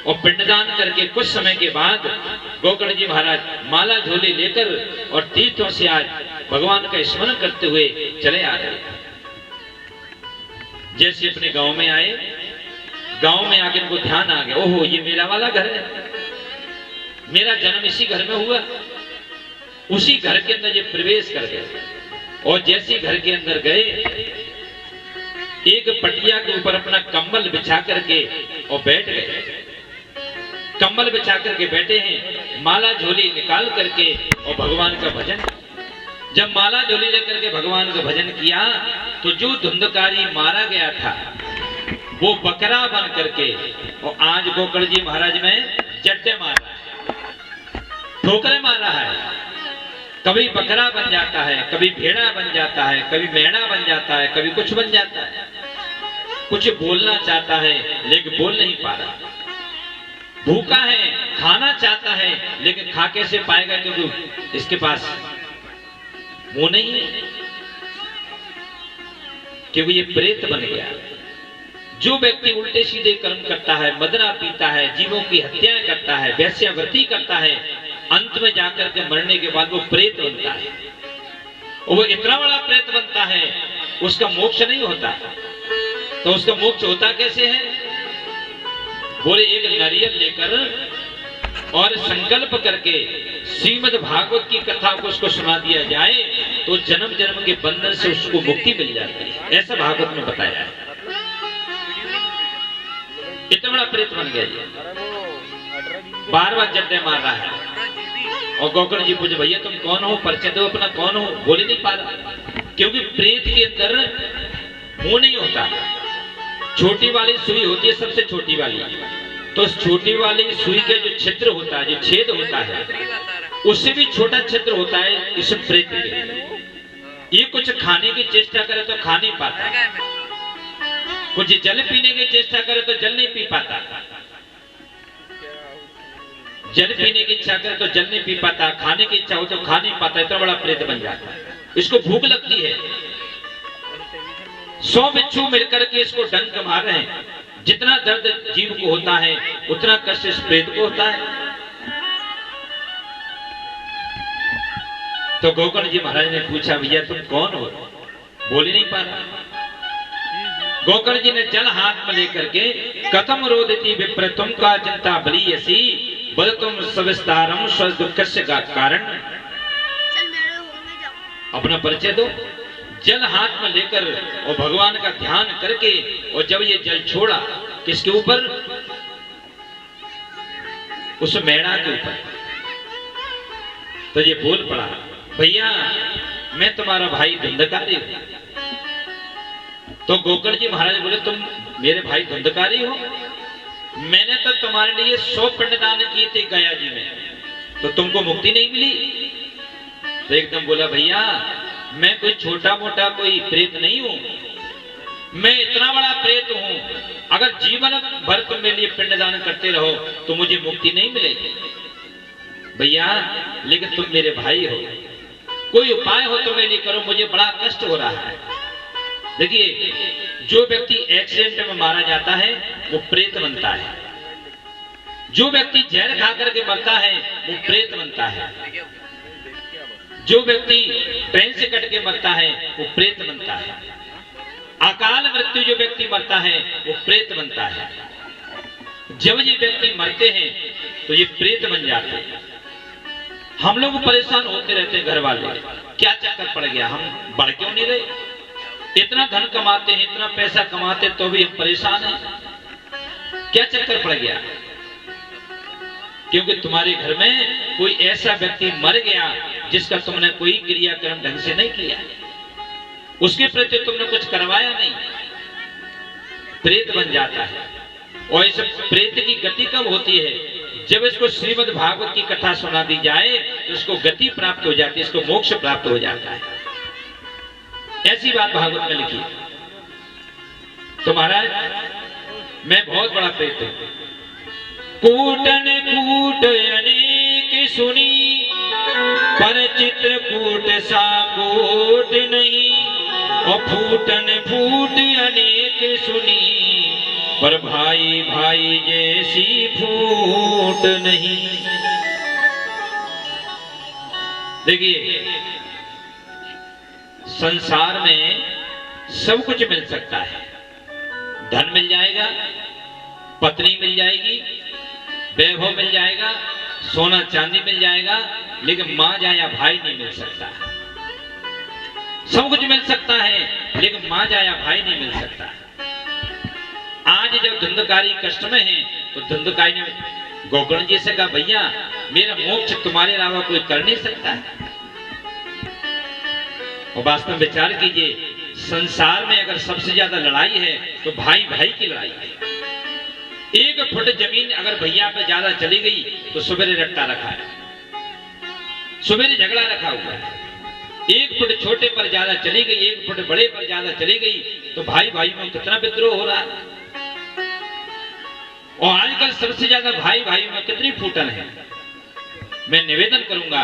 और पिंडदान करके कुछ समय के बाद गोकर्ण जी महाराज माला झोली लेकर और तीर्थों से आज भगवान का स्मरण करते हुए चले आ रहे। जैसे अपने गांव में आए, गांव में आके इनको ध्यान आ गया, ओहो ये मेरा वाला घर है, मेरा जन्म इसी घर में हुआ। उसी घर के अंदर ये प्रवेश कर गए और जैसे घर के अंदर गए, एक पटिया के ऊपर अपना कंबल बिछा करके और बैठ गए। कंबल बिछा करके बैठे हैं, माला झोली निकाल करके और भगवान का भजन। जब माला झोली लेकर के भगवान का भजन किया तो जो धुंधकारी मारा गया था वो बकरा बन करके, और आज गोकर्ण जी महाराज में जट्टे मार रहा है, ठोकरे मार रहा है। कभी बकरा बन जाता है, कभी भेड़ा बन जाता है, कभी मेढ़ा बन जाता है, कभी कुछ बन जाता है। कुछ बोलना चाहता है लेकिन बोल नहीं पा रहा। भूखा है, खाना चाहता है लेकिन खा कैसे पाएगा, क्योंकि इसके पास मुंह नहीं है, क्योंकि ये प्रेत बन गया। जो व्यक्ति उल्टे सीधे कर्म करता है, मदरा पीता है, जीवों की हत्याएं करता है, वेश्यावृत्ति करता है, अंत में जाकर के मरने के बाद वो प्रेत बनता है। और वो इतना बड़ा प्रेत बनता है, उसका मोक्ष नहीं होता। तो उसका मोक्ष होता कैसे है? बोले एक नारियल लेकर और संकल्प करके श्रीमद् भागवत की कथा को उसको सुना दिया जाए तो जन्म जन्म के बंधन से उसको मुक्ति मिल जाती है, ऐसा भागवत में बताया है। इतना बड़ा प्रेत बन गया जी, बार बार जड्डे मार रहा है। और गोकर्ण जी पूछे, भैया तुम कौन हो, परिचय दो अपना, कौन हो? बोल ही नहीं पा रहा, क्योंकि प्रेत के अंदर मुंह नहीं होता। छोटी वाली सुई होती है, सबसे छोटी वाली, तो छोटी वाली सुई के जो छिद्र होता है, जो छेद होता है, उससे भी छोटा छिद्र होता है इस प्रेत के। ये कुछ खाने की चेष्टा करे तो खा नहीं पाता, कुछ जल पीने की चेष्टा करे तो जल नहीं पी पाता, जल पीने की इच्छा करे तो जल नहीं पी पाता, खाने की इच्छा हो तो खा नहीं पाता। इतना बड़ा प्रेत बन जाता है। इसको भूख लगती है, 100 बिच्छू मिलकर के इसको डंक मार रहे हैं। जितना दर्द जीव को होता है उतना कष्ट इस प्रेत को होता है। तो गोकर्ण जी महाराज ने पूछा, भैया तुम कौन हो? बोल ही नहीं पा रहा। गोकर्ण जी ने जल हाथ में लेकर के, कथम रोदिति विप्र तुम का चिंता बलियसी बल तुम सविस्तारम स्व दुःखस्य का कारण। अपना परिचय दो। जल हाथ में लेकर और भगवान का ध्यान करके, और जब ये जल छोड़ा किसके ऊपर? उस मेढ़ा के ऊपर। तो ये बोल पड़ा, भैया मैं तुम्हारा भाई धुंधकारी हूं। तो गोकर्ण जी महाराज बोले, तुम मेरे भाई धुंधकारी हो? मैंने तो तुम्हारे लिए 100 पिंडदान किए थे गया जी में, तो तुमको मुक्ति नहीं मिली? तो एकदम बोला, भैया मैं कोई छोटा मोटा कोई प्रेत नहीं हूं, मैं इतना बड़ा प्रेत हूं। अगर जीवन भर तुम मेरे लिए पिंडदान करते रहो तो मुझे मुक्ति नहीं मिलेगी। भैया लेकिन तुम मेरे भाई हो, कोई उपाय हो तो मेरे लिए करो, मुझे बड़ा कष्ट हो रहा है। देखिए, जो व्यक्ति एक्सीडेंट में मारा जाता है वो प्रेत बनता है, जो व्यक्ति जहर खा करके मरता है वो प्रेत बनता है, जो व्यक्ति ट्रेन से कट के मरता है वो प्रेत बनता है, अकाल मृत्यु जो व्यक्ति मरता है वो प्रेत बनता है। जब ये व्यक्ति मरते हैं तो ये प्रेत बन जाते हैं। हम लोग परेशान होते रहते हैं, घर वाले क्या चक्कर पड़ गया, हम बढ़ क्यों नहीं रहे? इतना धन कमाते हैं, इतना पैसा कमाते तो भी हम परेशान हैं, क्या चक्कर पड़ गया? क्योंकि तुम्हारे घर में कोई ऐसा व्यक्ति मर गया जिसका तुमने कोई क्रियाक्रम ढंग से नहीं किया, उसके प्रति तुमने कुछ करवाया नहीं, प्रेत बन जाता है। और इस प्रेत की गति कब होती है? जब इसको श्रीमद् भागवत की कथा सुना दी जाए तो इसको गति प्राप्त हो जाती है, इसको मोक्ष प्राप्त हो जाता है। ऐसी बात भागवत में लिखी। तो महाराज मैं बहुत बड़ा प्रेत हूं। कूटन कूट अनेक सुनी, पर चित्रकूट सा कूट नहीं। और फूटन फूट अनेक सुनी, पर भाई भाई जैसी फूट नहीं। देखिए, संसार में सब कुछ मिल सकता है। धन मिल जाएगा, पत्नी मिल जाएगी, वैभव मिल जाएगा, सोना चांदी मिल जाएगा, लेकिन मां जाया भाई नहीं मिल सकता। सब कुछ मिल सकता है, लेकिन मां जाया भाई नहीं मिल सकता। आज जब धुंधकारी कष्ट में है, तो धुंधकारी ने गोकर्ण जी से कहा, भैया मेरा मोक्ष तुम्हारे अलावा कोई कर नहीं सकता है। और वास्तव में विचार कीजिए, संसार में अगर सबसे ज्यादा लड़ाई है तो भाई भाई की लड़ाई है। 1 फुट जमीन अगर भैया पे ज्यादा चली गई तो सवेरे रट्टा रखा है, सवेरे झगड़ा रखा हुआ है। 1 फुट छोटे पर ज्यादा चली गई, 1 फुट बड़े पर ज्यादा चली गई, तो भाई भाई में कितना विद्रोह हो रहा है। और आजकल सबसे ज्यादा भाई भाई में कितनी फूटन है। मैं निवेदन करूंगा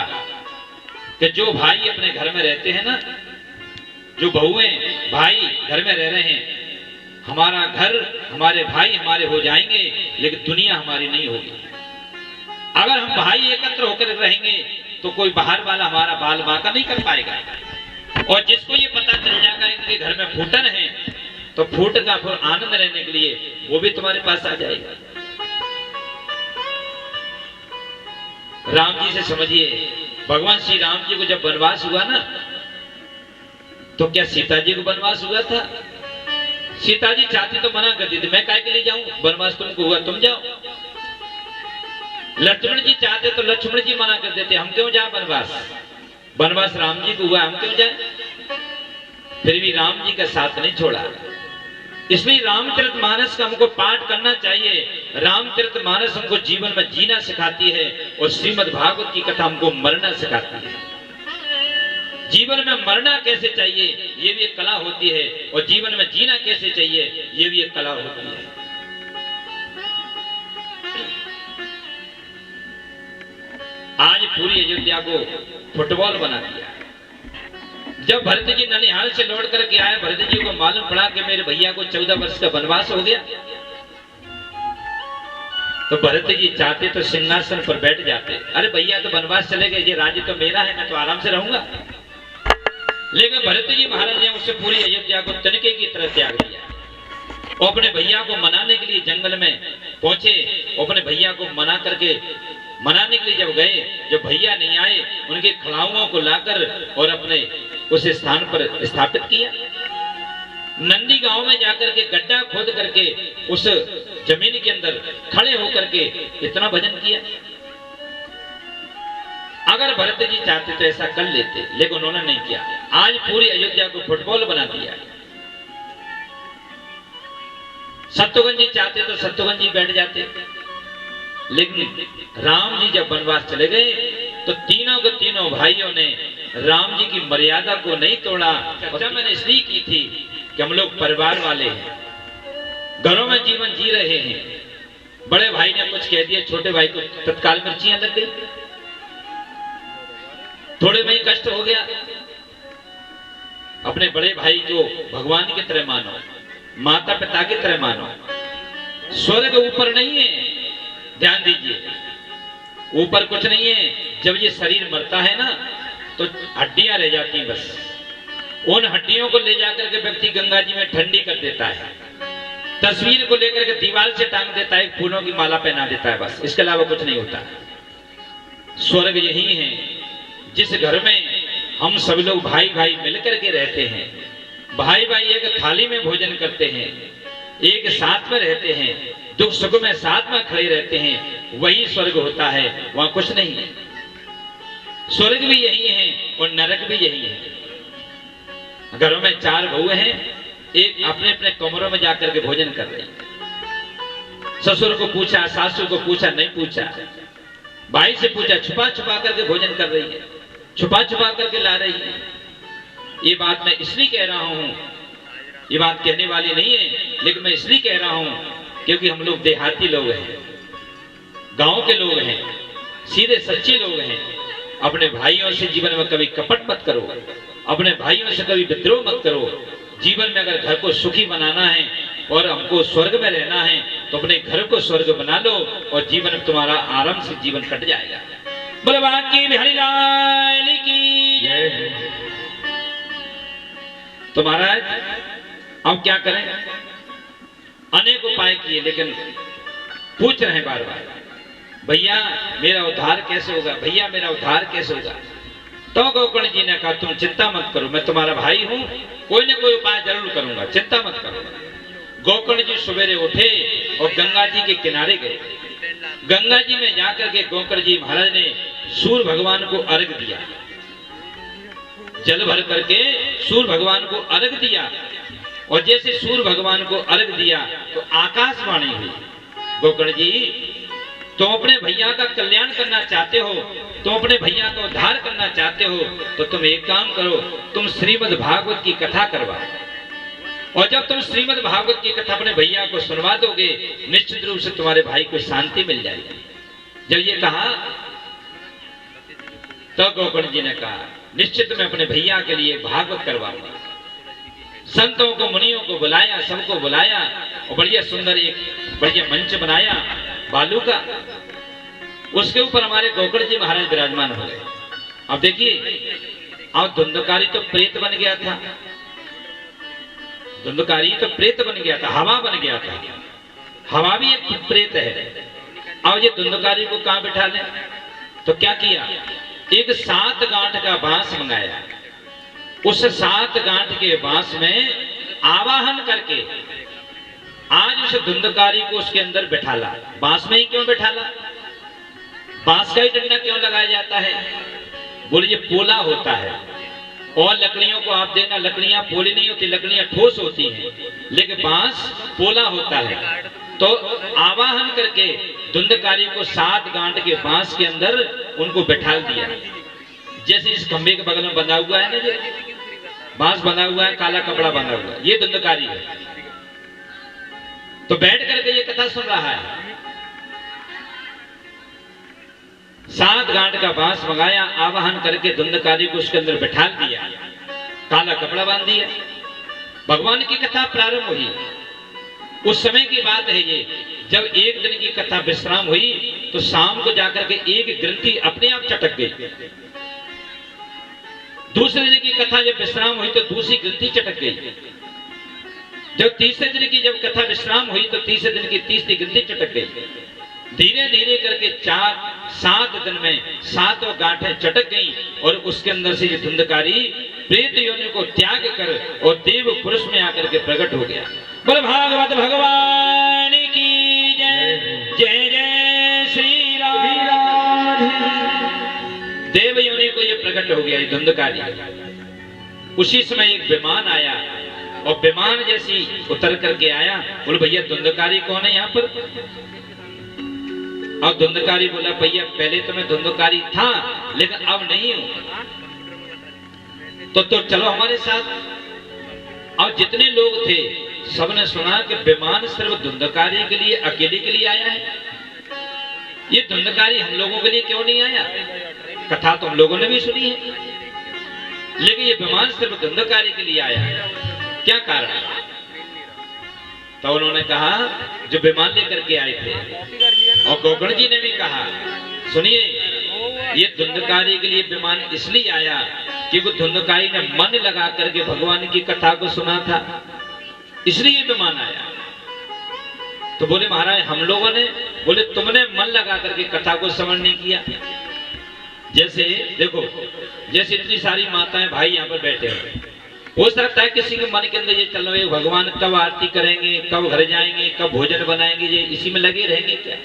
कि जो भाई अपने घर में रहते हैं ना, जो बहुएं भाई घर में रह रहे हैं, हमारा घर हमारे भाई हमारे हो जाएंगे, लेकिन दुनिया हमारी नहीं होगी। अगर हम भाई एकत्र होकर रहेंगे तो कोई बाहर वाला हमारा बाल बांका नहीं कर पाएगा। और जिसको ये पता चल जाएगा इनके घर में फूटन है, तो फूट का फिर आनंद लेने के लिए वो भी तुम्हारे पास आ जाएगा। राम जी से समझिए, भगवान श्री राम जी को जब वनवास हुआ ना, तो क्या सीता जी को वनवास हुआ था? सीता जी चाहती तो मना कर दी थी, मैं काहे के लिए जाऊं, वनवास तुमको हुआ तुम जाओ। लक्ष्मण जी चाहते तो लक्ष्मण जी मना कर देते, हम क्यों जाए वनवास, वनवास राम जी को हुआ हम क्यों जाए। फिर भी राम जी का साथ नहीं छोड़ा। इसलिए रामचरितमानस का हमको पाठ करना चाहिए। रामचरितमानस हमको जीवन में जीना सिखाती है, और श्रीमद् भागवत की कथा हमको मरना सिखाती है। जीवन में मरना कैसे चाहिए ये भी एक कला होती है, और जीवन में जीना कैसे चाहिए ये भी एक कला होती है। आज पूरी अयोध्या को फुटबॉल बना दिया। जब भरत जी ननिहाल से लौट करके आए, भरत जी को मालूम पड़ा कि मेरे भैया को 14 वर्ष का वनवास हो गया, तो भरत जी चाहते तो सिंहासन पर बैठ जाते। अरे भैया तो वनवास चले गए, ये राज्य तो मेरा है, मैं तो आराम से रहूंगा। लेकिन भरत जी महाराज ने उससे पूरी अयोध्या को तनके की तरह त्याग दिया। और अपने भैया को मनाने के लिए जंगल में पहुंचे, अपने भैया को मनाने के लिए जब गए, जब भैया नहीं आए, उनके खड़ाओं को लाकर और अपने उस स्थान पर स्थापित किया। नंदी गांव में जाकर के गड्ढा खोद करके उस जमीन के अंदर खड़े होकर के इतना भजन किया। अगर भरत जी चाहते तो ऐसा कर लेते, लेकिन उन्होंने नहीं किया। आज पूरी अयोध्या को फुटबॉल बना दिया। शत्रुघ्न जी चाहते तो शत्रुघ्न जी बैठ जाते, लेकिन राम जी जब वनवास चले गए तो तीनों के तीनों भाइयों ने राम जी की मर्यादा को नहीं तोड़ा। चर्चा मैंने इसलिए की थी कि हम लोग परिवार वाले हैं, घरों में जीवन जी रहे हैं। बड़े भाई ने कुछ कह दिया, छोटे भाई को तत्काल मिर्चियां लग गई, थोड़े में ही कष्ट हो गया। अपने बड़े भाई को भगवान की तरह मानो, माता पिता की तरह मानो। स्वर्ग ऊपर नहीं है, ध्यान दीजिए, ऊपर कुछ नहीं है। जब ये शरीर मरता है ना तो हड्डियां रह जाती हैं बस। उन हड्डियों को ले जाकर के व्यक्ति गंगा जी में ठंडी कर देता है, तस्वीर को लेकर के दीवार से टांग देता है, फूलों की माला पहना देता है, बस इसके अलावा कुछ नहीं होता। स्वर्ग यही है जिस घर में हम सब लोग भाई भाई मिलकर के रहते हैं, भाई भाई एक थाली में भोजन करते हैं, एक साथ में रहते हैं, दुख सुख में साथ में खड़े रहते हैं, वही स्वर्ग होता है। वहां कुछ नहीं है। स्वर्ग भी यही है और नरक भी यही है। घरों में 4 बहू हैं, एक अपने अपने कमरों में जाकर के भोजन कर रही है। ससुर को पूछा, सासू को पूछा, नहीं पूछा, भाई से पूछा, छुपा छुपा करके भोजन कर रही है, छुपा छुपा करके ला रही है। ये बात मैं इसलिए कह रहा हूं, ये बात कहने वाली नहीं है, लेकिन मैं इसलिए कह रहा हूं क्योंकि हम लोग देहाती लोग हैं, गांव के लोग हैं, सीधे सच्चे लोग हैं। अपने भाइयों से जीवन में कभी कपट मत करो। अपने भाइयों से कभी विद्रोह मत करो। जीवन में अगर घर को सुखी बनाना है और हमको स्वर्ग में रहना है तो अपने घर को स्वर्ग बना लो और जीवन में तुम्हारा आराम से जीवन कट जाएगा। बोले बाकी बिहारी लाल की जय। तो महाराज अब क्या करें, अनेक उपाय किए लेकिन पूछ रहे हैं बार बार, भैया मेरा उद्धार कैसे होगा, भैया मेरा उद्धार कैसे होगा। तो गोकर्ण जी ने कहा तुम चिंता मत करो, मैं तुम्हारा भाई हूं, कोई ना कोई उपाय जरूर करूंगा, चिंता मत करो। गोकर्ण जी सवेरे उठे और गंगा जी के किनारे गए। गंगा जी में जाकर के गोकर्ण जी महाराज ने सूर्य भगवान को अर्घ दिया, जल भर करके सूर्य भगवान को अर्घ दिया। और जैसे सूर्य भगवान को अर्घ दिया तो आकाशवाणी हुई, गोकर्ण जी तुम अपने भैया का कल्याण करना चाहते हो, तुम अपने भैया का उद्धार करना चाहते हो, तो तुम एक काम करो, तुम श्रीमद् भागवत की कथा करवाओ। और जब तुम श्रीमद् भागवत की कथा अपने भैया को सुनवा दोगे निश्चित रूप से तुम्हारे भाई को शांति मिल जाएगी। जब ये कहा तो गोकर्ण जी ने कहा निश्चित मैं अपने भैया के लिए भागवत करवाऊंगा। संतों को मुनियों को बुलाया, सबको बुलाया और बढ़िया सुंदर एक बढ़िया मंच बनाया बालू का, उसके ऊपर हमारे गोकर्ण जी महाराज विराजमान हो गए। अब देखिए अब धुंधकारी तो प्रेत बन गया था, धुंधकारी तो प्रेत बन गया था, हवा बन गया था, हवा भी एक प्रेत है। अब ये धुंधकारी को कहां बिठा लें, तो क्या किया, एक 7 गांठ का बांस मंगाया, उस 7 गांठ के बांस में आवाहन करके आज उस धुंधकारी को उसके अंदर बैठाला। बांस में ही क्यों बैठाला, बांस का ही डंडा क्यों लगाया जाता है, बोले ये पोला होता है। और लकड़ियों को आप देखना, लकड़ियां पोली नहीं होती, लकड़ियां ठोस होती हैं, लेकिन बांस पोला होता है। तो आवाहन करके धुंधकारी को 7 गांठ के बांस के अंदर उनको बैठाल दिया। जैसे इस खंबे के बगल में बंधा हुआ है ना, ये बांस बंधा हुआ है, काला कपड़ा बंधा हुआ है, ये धुंधकारी है। तो बैठ करके ये कथा सुन रहा है। 7 गांठ का बांस मंगाया, आवाहन करके धुंधकारी को उसके अंदर बैठा दिया, काला कपड़ा बांध दिया। भगवान की कथा प्रारंभ हुई। उस समय की बात है ये, जब एक दिन की कथा विश्राम हुई तो शाम को जाकर के एक ग्रंथि अपने आप चटक गई। दूसरे दिन की कथा जब विश्राम हुई तो दूसरी ग्रंथि चटक गई। जब तीसरे दिन की जब कथा विश्राम हुई तो तीसरे दिन की तीसरी ग्रंथि चटक गई। धीरे धीरे करके 4-7 दिन में 7 गांठें चटक गई और उसके अंदर से ये धुंधकारी प्रेत योनि को त्याग कर और देव पुरुष में आकर के प्रकट हो गया। बोल भागवत भगवान की जय, जय जय श्री राधे। देव योनि को ये प्रकट हो गया ये धुंधकारी। उसी समय एक विमान आया और विमान जैसी उतर करके आया। बोले भैया धुंधकारी कौन है यहाँ पर। अब धुंधकारी बोला भैया पहले तो मैं धुंधकारी था लेकिन अब नहीं हूं, तो चलो हमारे साथ। और जितने लोग थे सबने सुना कि विमान सिर्फ धुंधकारी के लिए अकेले के लिए आया है। ये धुंधकारी हम लोगों के लिए क्यों नहीं आया, कथा तो हम लोगों ने भी सुनी है, लेकिन ये विमान सिर्फ धुंधकारी के लिए आया है, क्या कारण। तो उन्होंने कहा जो विमान लेकर के आए थे, और गोकर्ण जी ने भी कहा सुनिए ये धुंधकारी के लिए विमान इसलिए आया कि वो धुंधकारी ने मन लगा करके भगवान की कथा को सुना था, इसलिए विमान आया। तो बोले महाराज हम लोगों ने, बोले तुमने मन लगा करके कथा को श्रवण नहीं किया। जैसे देखो जैसे इतनी सारी माताएं भाई यहाँ पर बैठे हैं, हो सकता है किसी के मन के अंदर ये चल रहे भगवान कब आरती करेंगे, कब घर जाएंगे, कब भोजन बनाएंगे, ये इसी में लगे रहेंगे क्या।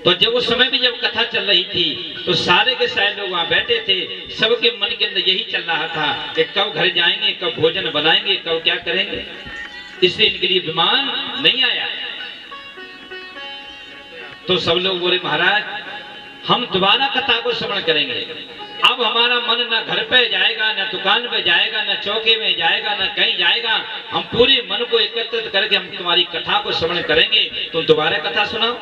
तो जब उस समय भी जब कथा चल रही थी तो सारे के सारे लोग वहां बैठे थे, सबके मन के अंदर यही चल रहा था कि कब घर जाएंगे, कब भोजन बनाएंगे, कब क्या करेंगे। इसलिए इनके लिए विमान नहीं आया। तो सब लोग बोले महाराज हम दोबारा कथा को श्रवण करेंगे। अब हमारा मन न घर पे जाएगा, न दुकान पे जाएगा, न चौके में जाएगा, न कहीं जाएगा। हम पूरे मन को एकत्रित करके हम तुम्हारी कथा को श्रवण करेंगे, तुम दोबारा कथा सुनाओ।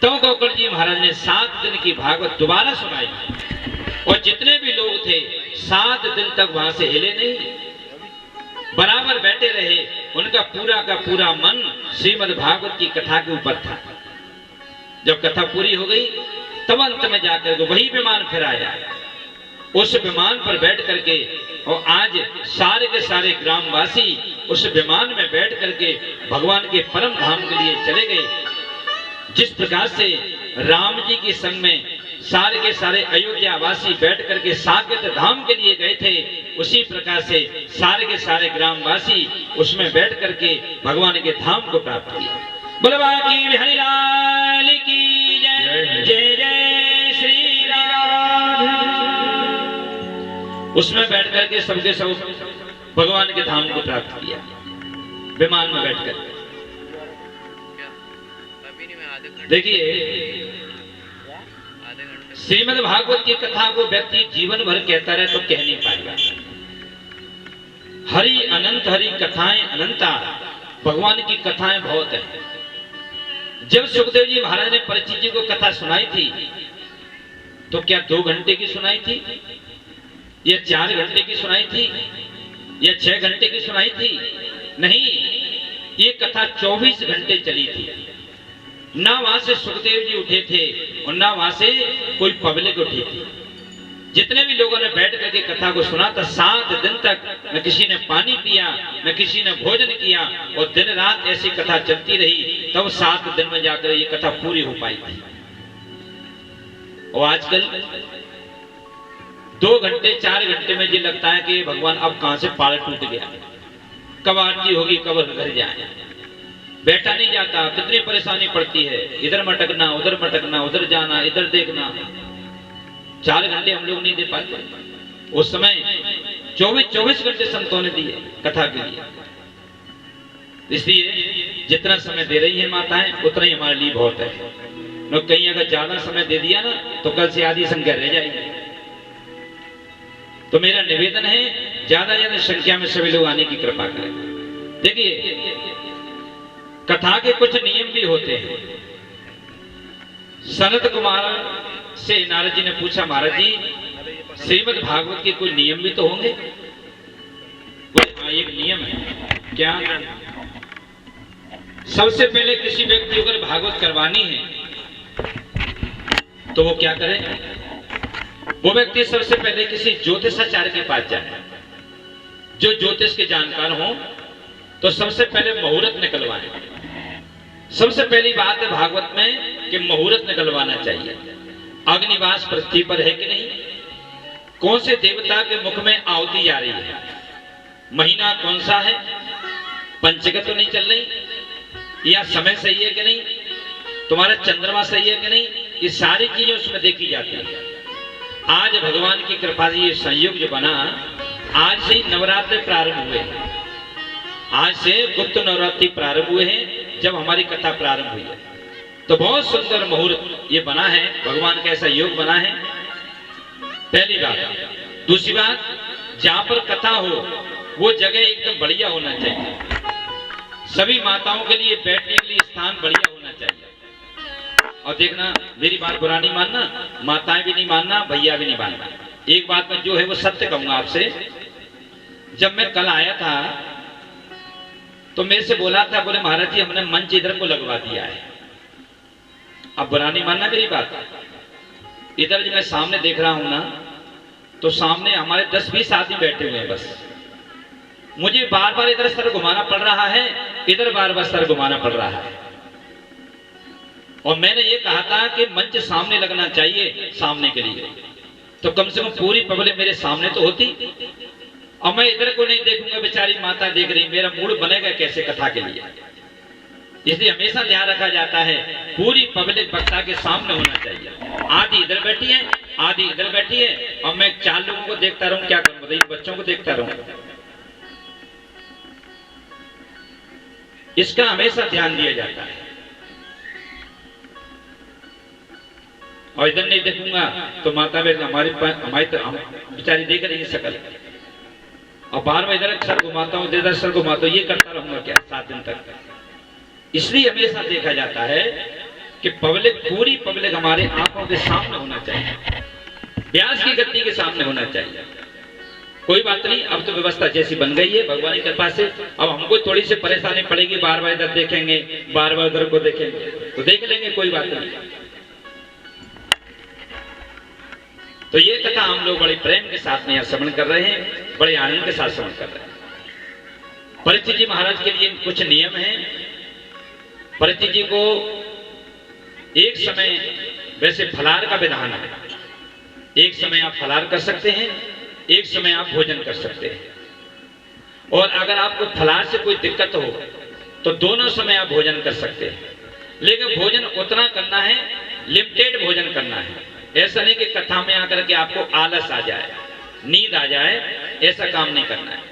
तो गोकर्ण जी महाराज ने 7 दिन की भागवत दोबारा सुनाई। और जितने भी लोग थे 7 दिन तक वहां से हिले नहीं, बराबर बैठे रहे। उनका पूरा का पूरा मन श्रीमद् भागवत की कथा के ऊपर था। जब कथा पूरी हो गई तब अंत में जाकर के वही विमान फिर आया। उस विमान पर बैठ करके और आज सारे के सारे ग्रामवासी उस विमान में बैठ करके भगवान के परम धाम के लिए चले गए। जिस प्रकार से राम जी के संग में सारे के सारे अयोध्या वासी बैठ करके साकेत धाम के लिए गए थे, उसी प्रकार से सारे के सारे ग्रामवासी उसमें बैठ करके भगवान के धाम को प्राप्त किया। बोलवा की बिहारी लाल की जय, जय जय श्री राम। उसमें बैठ करके सबके सब भगवान के धाम को प्राप्त किया विमान में बैठ कर। देखिए श्रीमद् भागवत की कथा को व्यक्ति जीवन भर कहता रहे तो कह नहीं पाएगा। हरि अनंत, हरि कथाएं अनंता, भगवान की कथाएं बहुत है। जब सुखदेव जी महाराज ने परीक्षित जी को कथा सुनाई थी तो क्या 2 घंटे की सुनाई थी या 4 घंटे की सुनाई थी या 6 घंटे की सुनाई थी? नहीं, ये कथा 24 घंटे चली थी। ना वहां से सुखदेव जी उठे थे और ना वहां से कोई पब्लिक उठी थी। जितने भी लोगों ने बैठ करके कथा को सुना था 7 दिन तक न किसी ने पानी पिया, न किसी ने भोजन किया और दिन रात ऐसी कथा चलती रही। तब 7 दिन में जाकर ये कथा पूरी हो पाई थी। और आजकल 2 घंटे 4 घंटे में ये लगता है कि भगवान अब कहां से पाल टूट गया, कब आरती होगी, कब घर जाए, बैठा नहीं जाता। कितनी परेशानी पड़ती है, इधर मटकना, उधर जाना, इधर देखना। 4 घंटे हम लोग नहीं दे पाते। उस समय 24 घंटे संतों ने दिए कथा के लिए। इसलिए जितना समय दे रही है माताएं उतना ही हमारे लिए बहुत है। लोग कहीं अगर ज्यादा समय दे दिया ना तो कल से आधी संख्या रह जाएगी। तो मेरा निवेदन है ज्यादा संख्या में सभी लोग आने की कृपा करें। देखिए कथा के कुछ नियम भी होते हैं। सनत कुमार से नारद जी ने पूछा, महाराज जी श्रीमद् भागवत के कोई नियम भी तो होंगे? हाँ, एक नियम है। क्या? सबसे पहले किसी व्यक्ति को अगर भागवत करवानी है तो वो क्या करे? वो व्यक्ति सबसे पहले किसी ज्योतिषाचार्य के पास जाए, जो ज्योतिष के जानकार हो। तो सबसे पहले मुहूर्त निकलवाए। सबसे पहली बात है भागवत में कि मुहूर्त निकलवाना चाहिए। अग्निवास पृथ्वी पर है कि नहीं, कौन से देवता के मुख में आहुति जा रही है, महीना कौन सा है, पंचगत तो नहीं चल रही, या समय सही है कि नहीं, तुम्हारा चंद्रमा सही है कि नहीं, ये सारी चीजें उसमें देखी जाती है। आज भगवान की कृपा से ये संयोग जो बना, आज से नवरात्र प्रारंभ हुए। आज से गुप्त नवरात्रि प्रारंभ हुए हैं जब हमारी कथा प्रारंभ हुई है। तो बहुत सुंदर मुहूर्त ये बना है, भगवान का ऐसा योग बना है, पहली बात। दूसरी बात, जहां पर कथा हो वो जगह एकदम बढ़िया होना चाहिए। सभी माताओं के लिए बैठने के लिए स्थान बढ़िया होना चाहिए। और देखना, मेरी बात बुरा नहीं मानना, माताएं भी नहीं मानना, भैया भी नहीं मानना। एक बात मैं जो है वो सत्य कहूंगा आपसे। जब मैं कल आया था तो मेरे से बोला था, बोले महाराज जी हमने मंच इधर को लगवा दिया है। अब बुरा नहीं मानना मेरी बात। इधर जो मैं सामने देख रहा हूं ना, तो सामने हमारे 10-20 आदमी बैठे हुए हैं। बस मुझे बार बार इधर सर घुमाना पड़ रहा है, इधर बार बार सर घुमाना पड़ रहा है। और मैंने ये कहा था कि मंच सामने लगना चाहिए सामने के लिए, तो कम से कम पूरी पब्लिक मेरे सामने तो होती। और मैं इधर को नहीं देखूंगा, बेचारी माता देख रही, मेरा मूड बनेगा कैसे कथा के लिए। इसलिए हमेशा ध्यान रखा जाता है पूरी पब्लिक वक्ता के सामने होना चाहिए। आधी इधर बैठी है, आधी इधर बैठी है, और मैं 4 लोगों को देखता रहूं, क्या करूं बताइए, बच्चों को देखता रहूं। इसका हमेशा ध्यान दिया जाता है। और इधर नहीं देखूंगा तो माता हमारी बेचारी देख रही है शकल, और बार बार इधर सर घुमाता हूँ, इधर सर घुमाता हूँ, ये करता रहूंगा क्या 7 दिन तक। इसलिए हमेशा देखा जाता है कि पब्लिक, पूरी पब्लिक हमारे आंखों के सामने होना चाहिए। व्यास की गति के सामने होना चाहिए। कोई बात नहीं, अब तो व्यवस्था जैसी बन गई है भगवान की कृपा से, अब हमको थोड़ी सी परेशानी पड़ेगी, बार बार इधर देखेंगे, बार बार उधर को देखेंगे, तो देख लेंगे, कोई बात नहीं। तो ये कथा हम लोग बड़े प्रेम के साथ में श्रवण कर रहे हैं, बड़े आनंद के साथ श्रवण कर रहे हैं। परीक्षित जी महाराज के लिए कुछ नियम हैं। परीक्षित जी को एक समय वैसे फलाहार का विधान है, एक समय आप फलाहार कर सकते हैं, एक समय आप भोजन कर सकते हैं। और अगर आपको फलाहार से कोई दिक्कत हो तो दोनों समय आप भोजन कर सकते हैं, लेकिन भोजन उतना करना है, लिमिटेड भोजन करना है। ऐसा नहीं कि कथा में आकर के आपको आलस आ जाए, नींद आ जाए, ऐसा काम नहीं करना है।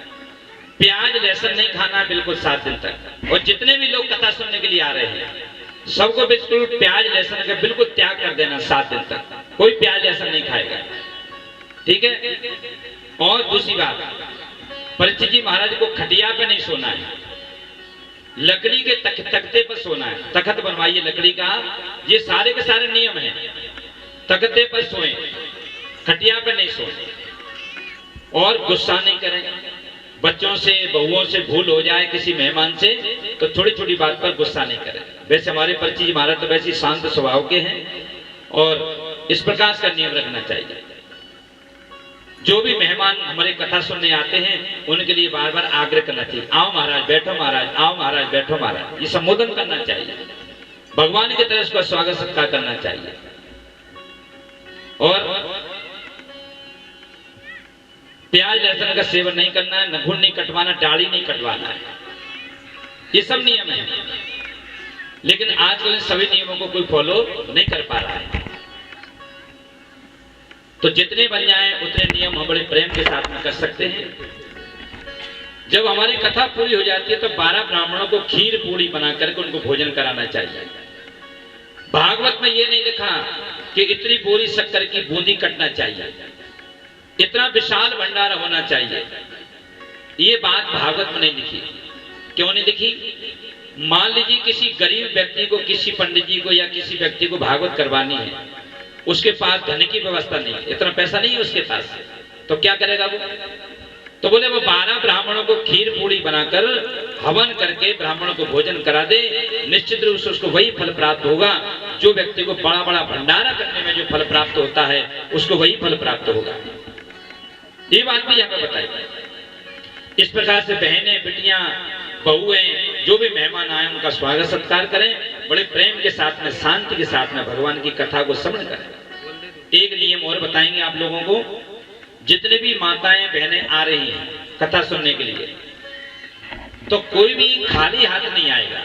प्याज लहसुन नहीं खाना है बिल्कुल 7 दिन तक। और जितने भी लोग कथा सुनने के लिए आ रहे हैं सबको बिल्कुल प्याज लहसुन का बिल्कुल त्याग कर देना 7 दिन तक, कोई प्याज लहसुन नहीं खाएगा, ठीक है। और दूसरी बात, परीक्षित जी महाराज को खटिया पे नहीं सोना है, लकड़ी के तख्ते पर सोना है। तख्त बनवाइए लकड़ी का, ये सारे के सारे नियम हैं। तख्ते पर सोएं, खटिया पे नहीं सोएं। और गुस्सा नहीं करें, बच्चों से बहुओं से भूल हो जाए किसी मेहमान से तो छोटी छोटी बात पर गुस्सा नहीं करें। वैसे हमारे परीक्षित जी महाराज तो वैसे शांत स्वभाव के हैं और इस प्रकार का नियम रखना चाहिए। जो भी मेहमान हमारे कथा सुनने आते हैं उनके लिए बार बार आग्रह करना चाहिए, आओ महाराज बैठो, महाराज आओ, महाराज बैठो, महाराज, ये संबोधन करना चाहिए। भगवान की तरह उसका स्वागत सत्कार करना चाहिए। और प्याज लहसुन का सेवन नहीं करना है, नखून नहीं कटवाना, दाढ़ी नहीं कटवाना है, ये सब नियम है। लेकिन आजकल सभी नियमों को कोई फॉलो नहीं कर पा रहा है। तो जितने बन जाए उतने नियम हम बड़े प्रेम के साथ में कर सकते हैं। जब हमारी कथा पूरी हो जाती है तो 12 ब्राह्मणों को खीर पूरी बना करके उनको भोजन कराना चाहिए। भागवत में ये नहीं लिखा कि इतनी बोरी शक्कर की बूंदी कटना चाहिए, इतना विशाल भंडारा होना चाहिए, ये बात भागवत में नहीं लिखी। क्यों नहीं लिखी? मान लीजिए किसी गरीब व्यक्ति को, किसी पंडित जी को या किसी व्यक्ति को भागवत करवानी है, उसके पास धन की व्यवस्था नहीं है, इतना पैसा नहीं है उसके पास, तो क्या करेगा वो? तो बोले वो 12 ब्राह्मणों को खीर पूरी बनाकर हवन करके ब्राह्मणों को भोजन करा दे, निश्चित रूप से उसको वही फल प्राप्त होगा जो व्यक्ति को बड़ा बड़ा भंडारा करने में जो फल प्राप्त होता है उसको वही फल प्राप्त होगा। ये बात भी यहाँ पे बताई। इस प्रकार से बहनें, बिटियां, बहुएं, जो भी मेहमान आए उनका स्वागत सत्कार करें, बड़े प्रेम के साथ में, शांति के साथ में भगवान की कथा को श्रवण करें। एक नियम और बताएंगे आप लोगों को, जितने भी माताएं बहनें आ रही हैं कथा सुनने के लिए, तो कोई भी खाली हाथ नहीं आएगा।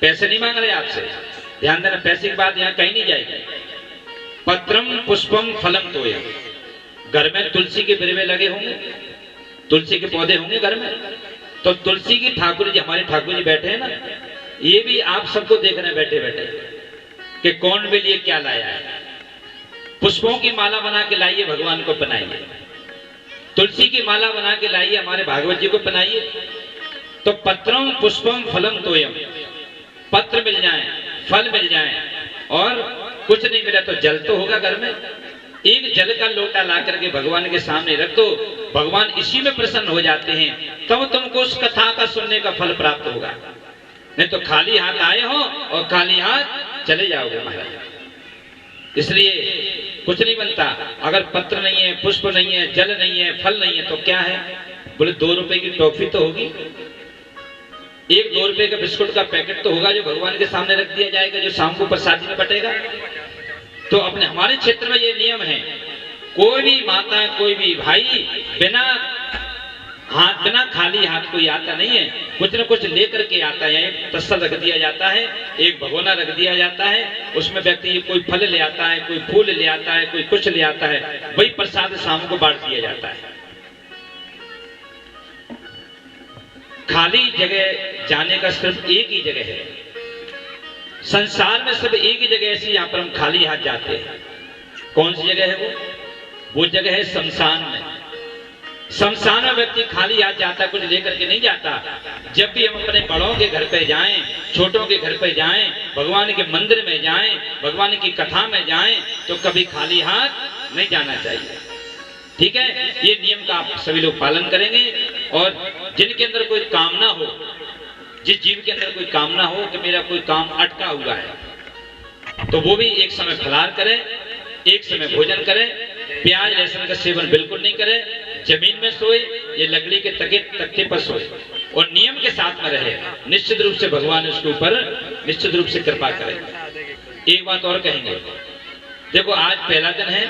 पैसे नहीं मांग रहे आपसे, ध्यान देना, पैसे की बात यहाँ कहीं नहीं जाएगी। पत्रम पुष्पम फलम तोयम, घर में तुलसी के बिरवे लगे होंगे, तुलसी के पौधे होंगे घर में, तो तुलसी की ठाकुर जी, हमारे ठाकुर जी बैठे हैं ना, ये भी आप सबको देख रहे हैं बैठे बैठे कि कौन भी लिए क्या लाया है। पुष्पों की माला बना के लाइए, भगवान को पहनाइए, तुलसी की माला बना के लाइए, हमारे भागवत जी को पहनाइए। तो पत्रम पुष्पम फलम तोयम, पत्र मिल जाए, फल मिल जाए, और कुछ नहीं मिला तो जल तो होगा घर में। एक जल का लोटा ला करके भगवान के सामने रख दो, भगवान इसी में प्रसन्न हो जाते हैं, तब तुमको उस कथा का सुनने का फल प्राप्त होगा। नहीं तो खाली हाथ आए हो और खाली हाथ चले जाओगे महाराज। इसलिए कुछ नहीं बनता। अगर पत्र नहीं है, पुष्प नहीं है, जल नहीं है, फल नहीं है तो क्या है? बोले 2 रुपए की टॉफी तो होगी, एक 2 रुपए का बिस्कुट का पैकेट तो होगा जो भगवान के सामने रख दिया जाएगा, जो शाम को प्रसादी में बटेगा। तो अपने हमारे क्षेत्र में ये नियम है, कोई भी माता, कोई भी भाई बिना खाली हाथ कोई आता नहीं है, कुछ न कुछ लेकर के आता है। एक तस्सर रख दिया जाता है, एक भगोना रख दिया जाता है, उसमें व्यक्ति कोई फल ले आता है, कोई फूल ले आता है, कोई कुछ ले आता है, वही प्रसाद शाम को बांट दिया जाता है। खाली जगह जाने का सिर्फ एक ही जगह है संसार में, सब एक ही जगह ऐसी यहाँ पर हम खाली हाथ जाते हैं। कौन सी जगह है वो? वो जगह है शमशान में। शमशान में व्यक्ति खाली हाथ जाता, कुछ लेकर के नहीं जाता। जब भी हम अपने बड़ों के घर पे जाएं, छोटों के घर पे जाएं, भगवान के मंदिर में जाएं, भगवान की कथा में जाएं, तो कभी खाली हाथ नहीं जाना चाहिए। ठीक है, ये नियम का आप सभी लोग पालन करेंगे। और जिनके अंदर कोई कामना हो, जिस जीव के अंदर कोई कामना हो कि मेरा कोई काम अटका हुआ है, तो वो भी एक समय फलाहार करे, एक समय भोजन करे, प्याज लहसुन का सेवन बिल्कुल नहीं करे, जमीन में सोए ये लकड़ी के तख्ते पर सोए और नियम के साथ में रहे। निश्चित रूप से भगवान उसके ऊपर निश्चित रूप से कृपा करेंगे। एक बात और कहेंगे, देखो आज पहला दिन है,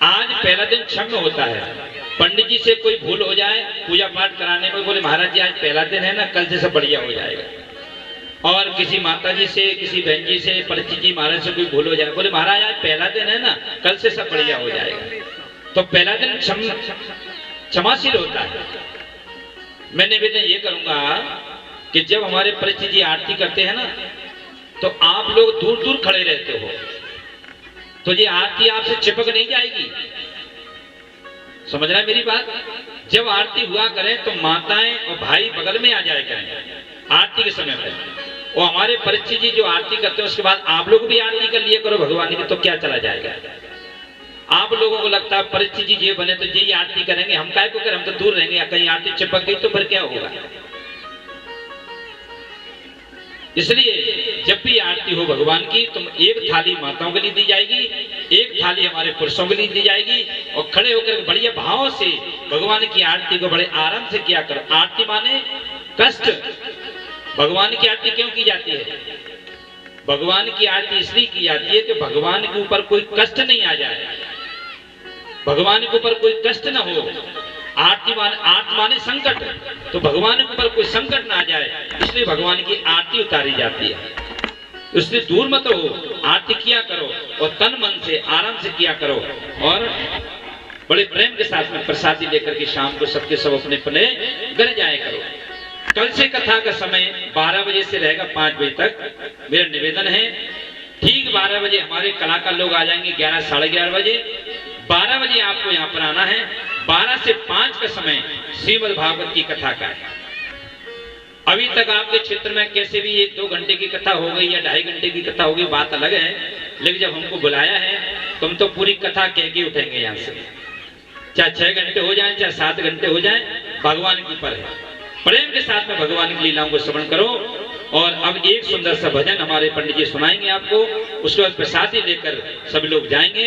आज पहला दिन क्षम्य होता है। पंडित जी से कोई भूल हो जाए पूजा पाठ कराने में, बोले महाराज जी आज पहला दिन है ना, कल से सब बढ़िया हो जाएगा। और किसी माता जी से, किसी बहन जी से, परिचित जी महाराज से कोई भूल हो जाए, बोले महाराज आज पहला दिन है ना, कल से सब बढ़िया हो जाएगा। तो पहला दिन क्षमाशील होता है। मैं निवेदन ये करूंगा कि जब हमारे परिचित जी आरती करते हैं ना, तो आप लोग दूर दूर खड़े रहते हो, तो ये आरती आपसे चिपक नहीं जाएगी। समझ रहे हैं मेरी बात? जब आरती हुआ करें तो माताएं और भाई बगल में आ जाए करें आरती के समय पर। और हमारे परिचित जी जो आरती करते हैं उसके बाद आप लोग भी आरती कर लिए करो भगवान की, तो क्या चला जाएगा? आप लोगों को लगता है परिचित जी ये बने तो यही आरती करेंगे, हम काय को करें, हम तो दूर रहेंगे, या कहीं आरती चिपक गई तो फिर क्या होगा? इसलिए जब भी आरती हो भगवान की, तो एक थाली माताओं के लिए दी जाएगी, एक थाली हमारे पुरुषों के लिए दी जाएगी, और खड़े होकर बढ़िया भाव से भगवान की आरती को बड़े आराम से किया करो। आरती माने कष्ट। भगवान की आरती क्यों की जाती है? भगवान की आरती इसलिए की जाती है कि भगवान के ऊपर कोई कष्ट नहीं आ जाए, भगवान के ऊपर कोई कष्ट ना हो। आरती माने संकट, तो भगवान के ऊपर कोई संकट ना आ जाए, इसलिए भगवान की आरती उतारी जाती है। इसलिए दूर मत हो, आरती किया करो और तन मन से आराम से किया करो, और बड़े प्रेम के साथ में प्रसादी लेकर के शाम को सबके सब अपने अपने घर जाया करो। कल से कथा का समय 12 बजे से रहेगा 5 बजे तक। मेरा निवेदन है ठीक 12 बजे हमारे कलाकार लोग आ जाएंगे, 11 साढ़े 11 बजे। 12 बजे आपको यहाँ पर आना है। 12 से 5 का समय श्रीमद् भागवत की कथा का है। अभी तक आपके क्षेत्र में कैसे भी 1-2 घंटे की कथा हो गई या 2.5 घंटे की कथा होगी, बात अलग है, लेकिन जब हमको बुलाया है तो हम तो पूरी कथा कह के उठेंगे यहाँ से, चाहे 6 घंटे हो जाए, चाहे 7 घंटे हो जाए, भगवान के ऊपर है। प्रेम के साथ में भगवान की लीलाओं को श्रवण करो। और अब एक सुंदर सा भजन हमारे पंडित जी सुनाएंगे आपको, उसके बाद प्रसादी लेकर सभी लोग जाएंगे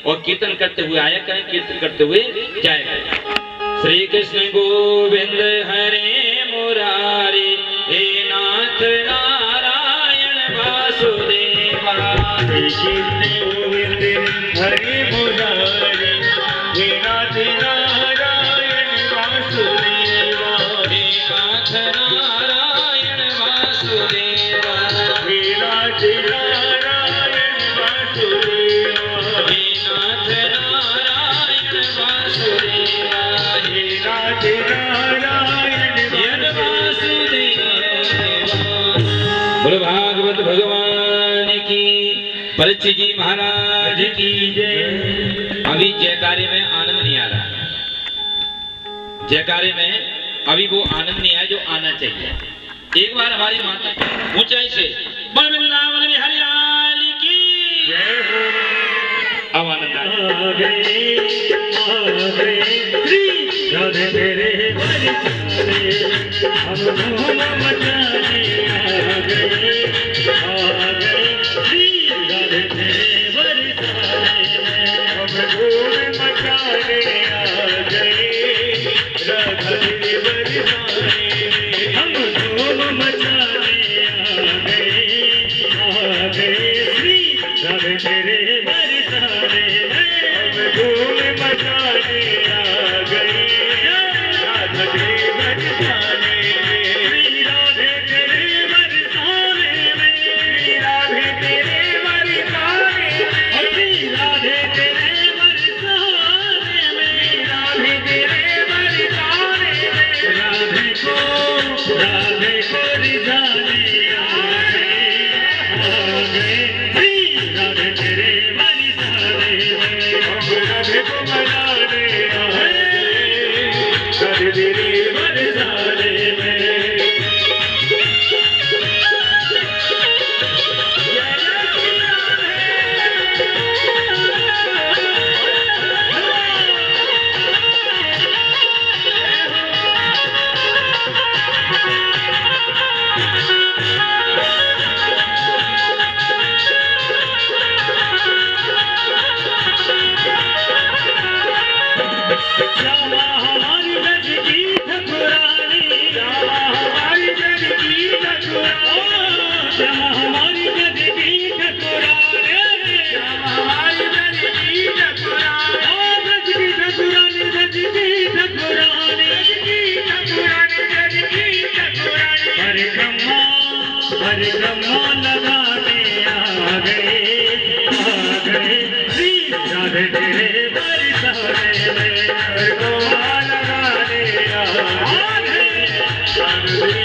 और कीर्तन करते हुए आया करें, कीर्तन करते हुए जाएगा। श्री कृष्ण गोविंद हरे मुरारी, हे नाथ नारायण वासुदेवा। कृष्ण गोविंद हरे मुरारी, हे नाथ नारायण वासुदेवा। हे नाथ नारायण वासुदेवा। हे नाथ नारायण वासुदेवा। हे नाथ नारायण वासुदेवा। हे नाथ नारायण वासुदेवा। बोलो भागवत भगवान की, परिचित जी महाराज की जय। अभी जयकारे में आनंद नहीं आ रहा, जयकारे में अभी वो आनंद नहीं आया जो आना चाहिए। एक बार हमारी माता ऊंचाई से बोल वृंदावन बिहारी लाल की जय हो। अब आनंद आ आ गए श्री राधे तेरे बरसाने, हम धूम मचाने आ गए श्री राधे तेरे बरसाने, हम धूम मचाने आ गए राधा तेरे बरसाने, हम धूम मचाने आ गए श्री राधे तेरे बरसाने, हम धूम मचाने आ गए राधा तेरे बरसाने, श्री राधे श्यामा हमारी नदी की ठकुरानी, श्यामा हमारी नदी की ठकुरानी, नदी की ठकुरानी, नदी की ठकुरानी, नदी की ठकुरानी, नदी की ठकुरानी। परिक्रमा लगाने आ गए श्री राधे तेरे बरसाने में, परिक्रमा लगाने आ गए श्री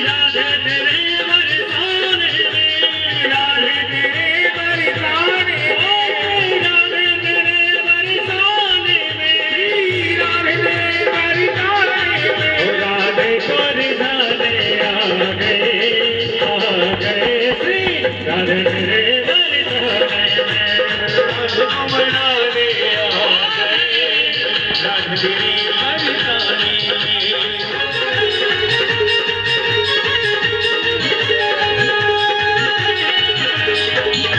राधे तेरे बरसाने में, राधे तेरे बरसाने में, राधे तेरे बरसाने में, राधे तेरे बरसाने में, राधे को रिझाने आ गए श्री राधे तेरे बरसाने में, राधे को मनाने आ गए राधे तेरे बरसाने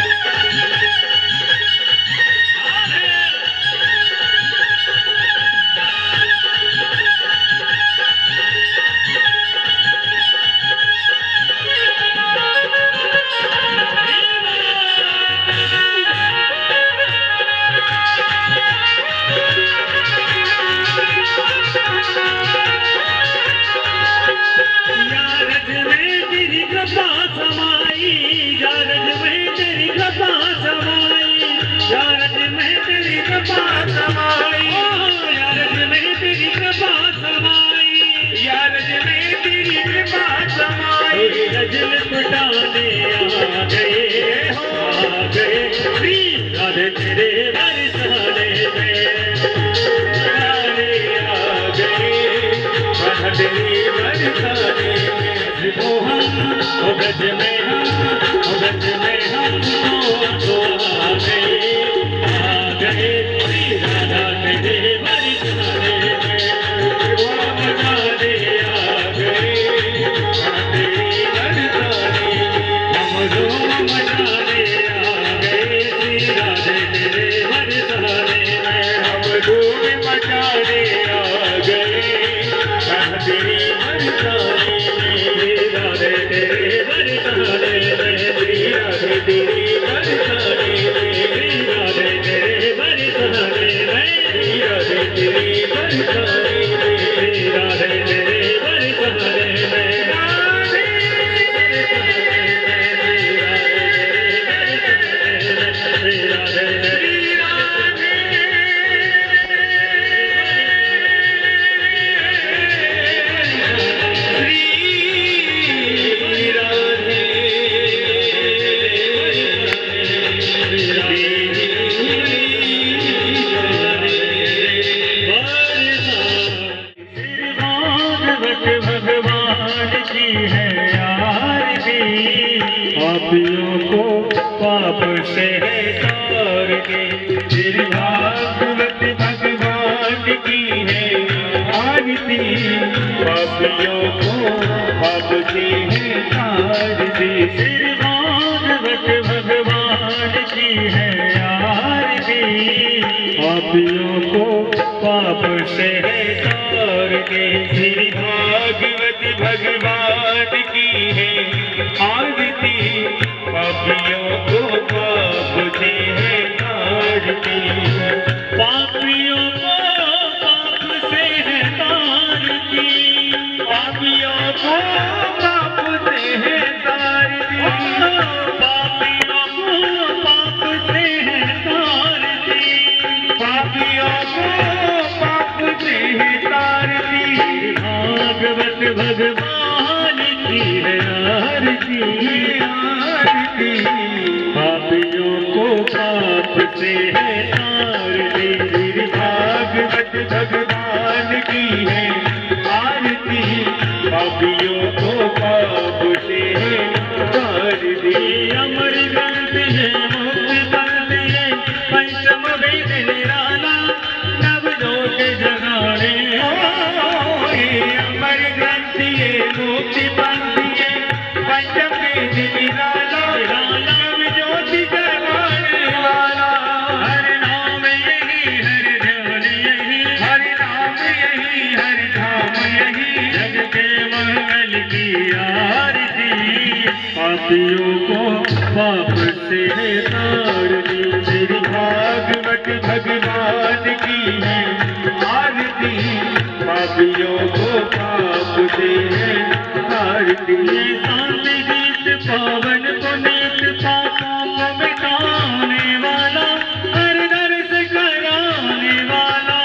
में। रजल लुटाने आ गए श्री राधे तेरे बरसाने में, आ गए राधे तेरे बरसाने में। मोहन ओ ब्रज में हम तो आ गए श्री राधा तेरे बरसाने में, मचाने आ गए पापियों को पाप से तार के, श्री भागवत भगवान की है आरती। पापियों को पाप से तार दे, श्री भागवत भगवान की है आरती। पापियों को पाप से तार के, श्री भागवत भगवान की है आरती। पापियों को पाप से है तारती, पापियों को पाप से है तारती, पापियों को पाप से है तारती, पापियों को पाप से है तारती, पापियों को पाप से है तारती। भागवत भगवान की है आरती, पापियों को पाप से है तारती। भागवत भगवान की है आरती, पापियों को पाप से है तारती। अमर ग्रंथ है मुक्ति पंथ है, पंचम वेद निराला नवजोत जगाने। अमर ग्रंथ है मुक्ति पंथ है, पंचम वेद निराला नवजोत जगाने वाला। हर नाम यही, हर ध्यान यही, हर नाम यही, हर धाम यही। जग के मंगल की आरती। पापियों को पाप से तार दे। श्री भागवत भगवान की है आरती, पापियों को पाप से तार दे। शांति गीत पावन पुनीत पापों को मिटाने वाला, हर दर्श कराने वाला।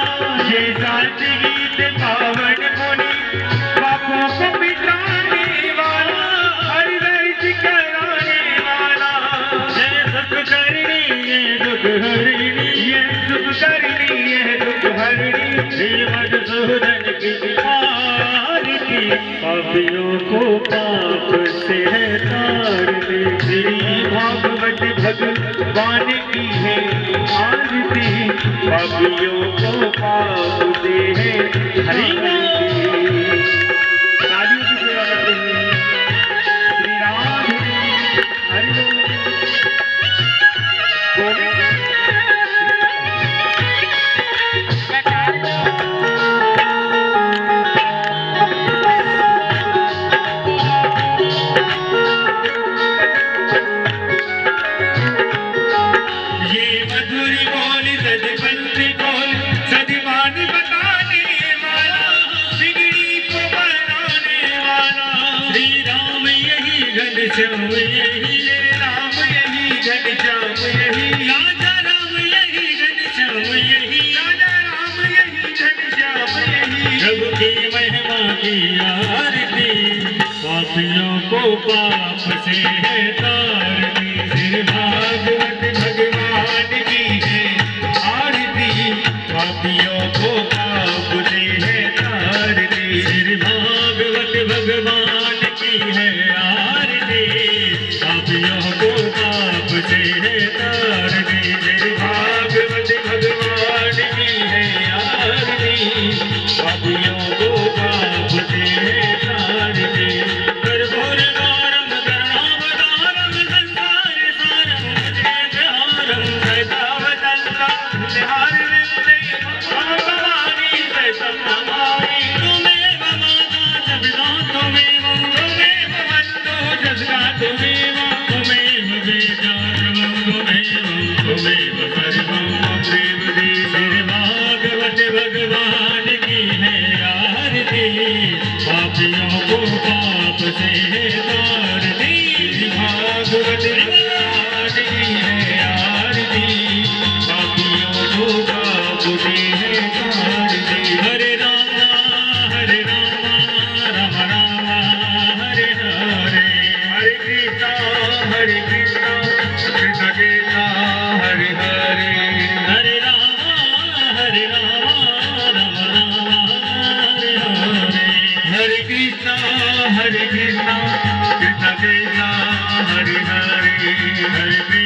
ये शांति गीत पावन पुनीत पापों को मिटाने वाला, हर दर्श कराने वाला। ये सुख करनी ये दुख हरनी, ये सुख करनी ये दुख हरनी। श्रीमद्सूदन की आरती, पापियों को पाप से तार दे। श्री भागवत भगवान की है आरती, पापियों को पाप से हरि तालियों की सेवा करते हैं। श्री राम हरि गोविंद। घनश्याम यही राम यही घनश्याम यही राजा राम यही घनश्याम यही राजा राम यही घनश्याम यही। प्रभु की महिमा की आरती, पापियों को पाप से तार दी। श्री भागवत भगवान की है आरती, पापियों को पाप से तार दी। श्री भागवत भगवान की है पापियों को पाप से तार दी। श्री भागवत भगवान की है आरती, पापियों को पाप से तार दी। कर्पूर गौरम करुणावतारम संसार सारम भुजगेन्द्रहारम सदावदन्तं निहारविन्दे भगवानी सैतं नमामि। त्वमेव माता च पिता त्वमेव बन्धो जस्गा त्वमेव, त्वमेव वेदान्तमं त्वमेव सर्वं त्वमेव दे। श्री भागवत भगवान की है आरती, पापियों को पाप से तार दी। श्री भागवत भगवान की है आरती, पापियों को पाप से तार दी। हरे राम राम राम हरे हरे, हरे कृष्णा कृष्ण कृष्ण हरे हरे, हरे राम राम राम हरे हरे। हरे कृष्णा कृष्ण कृष्ण कृष्ण हरे हरे, हरे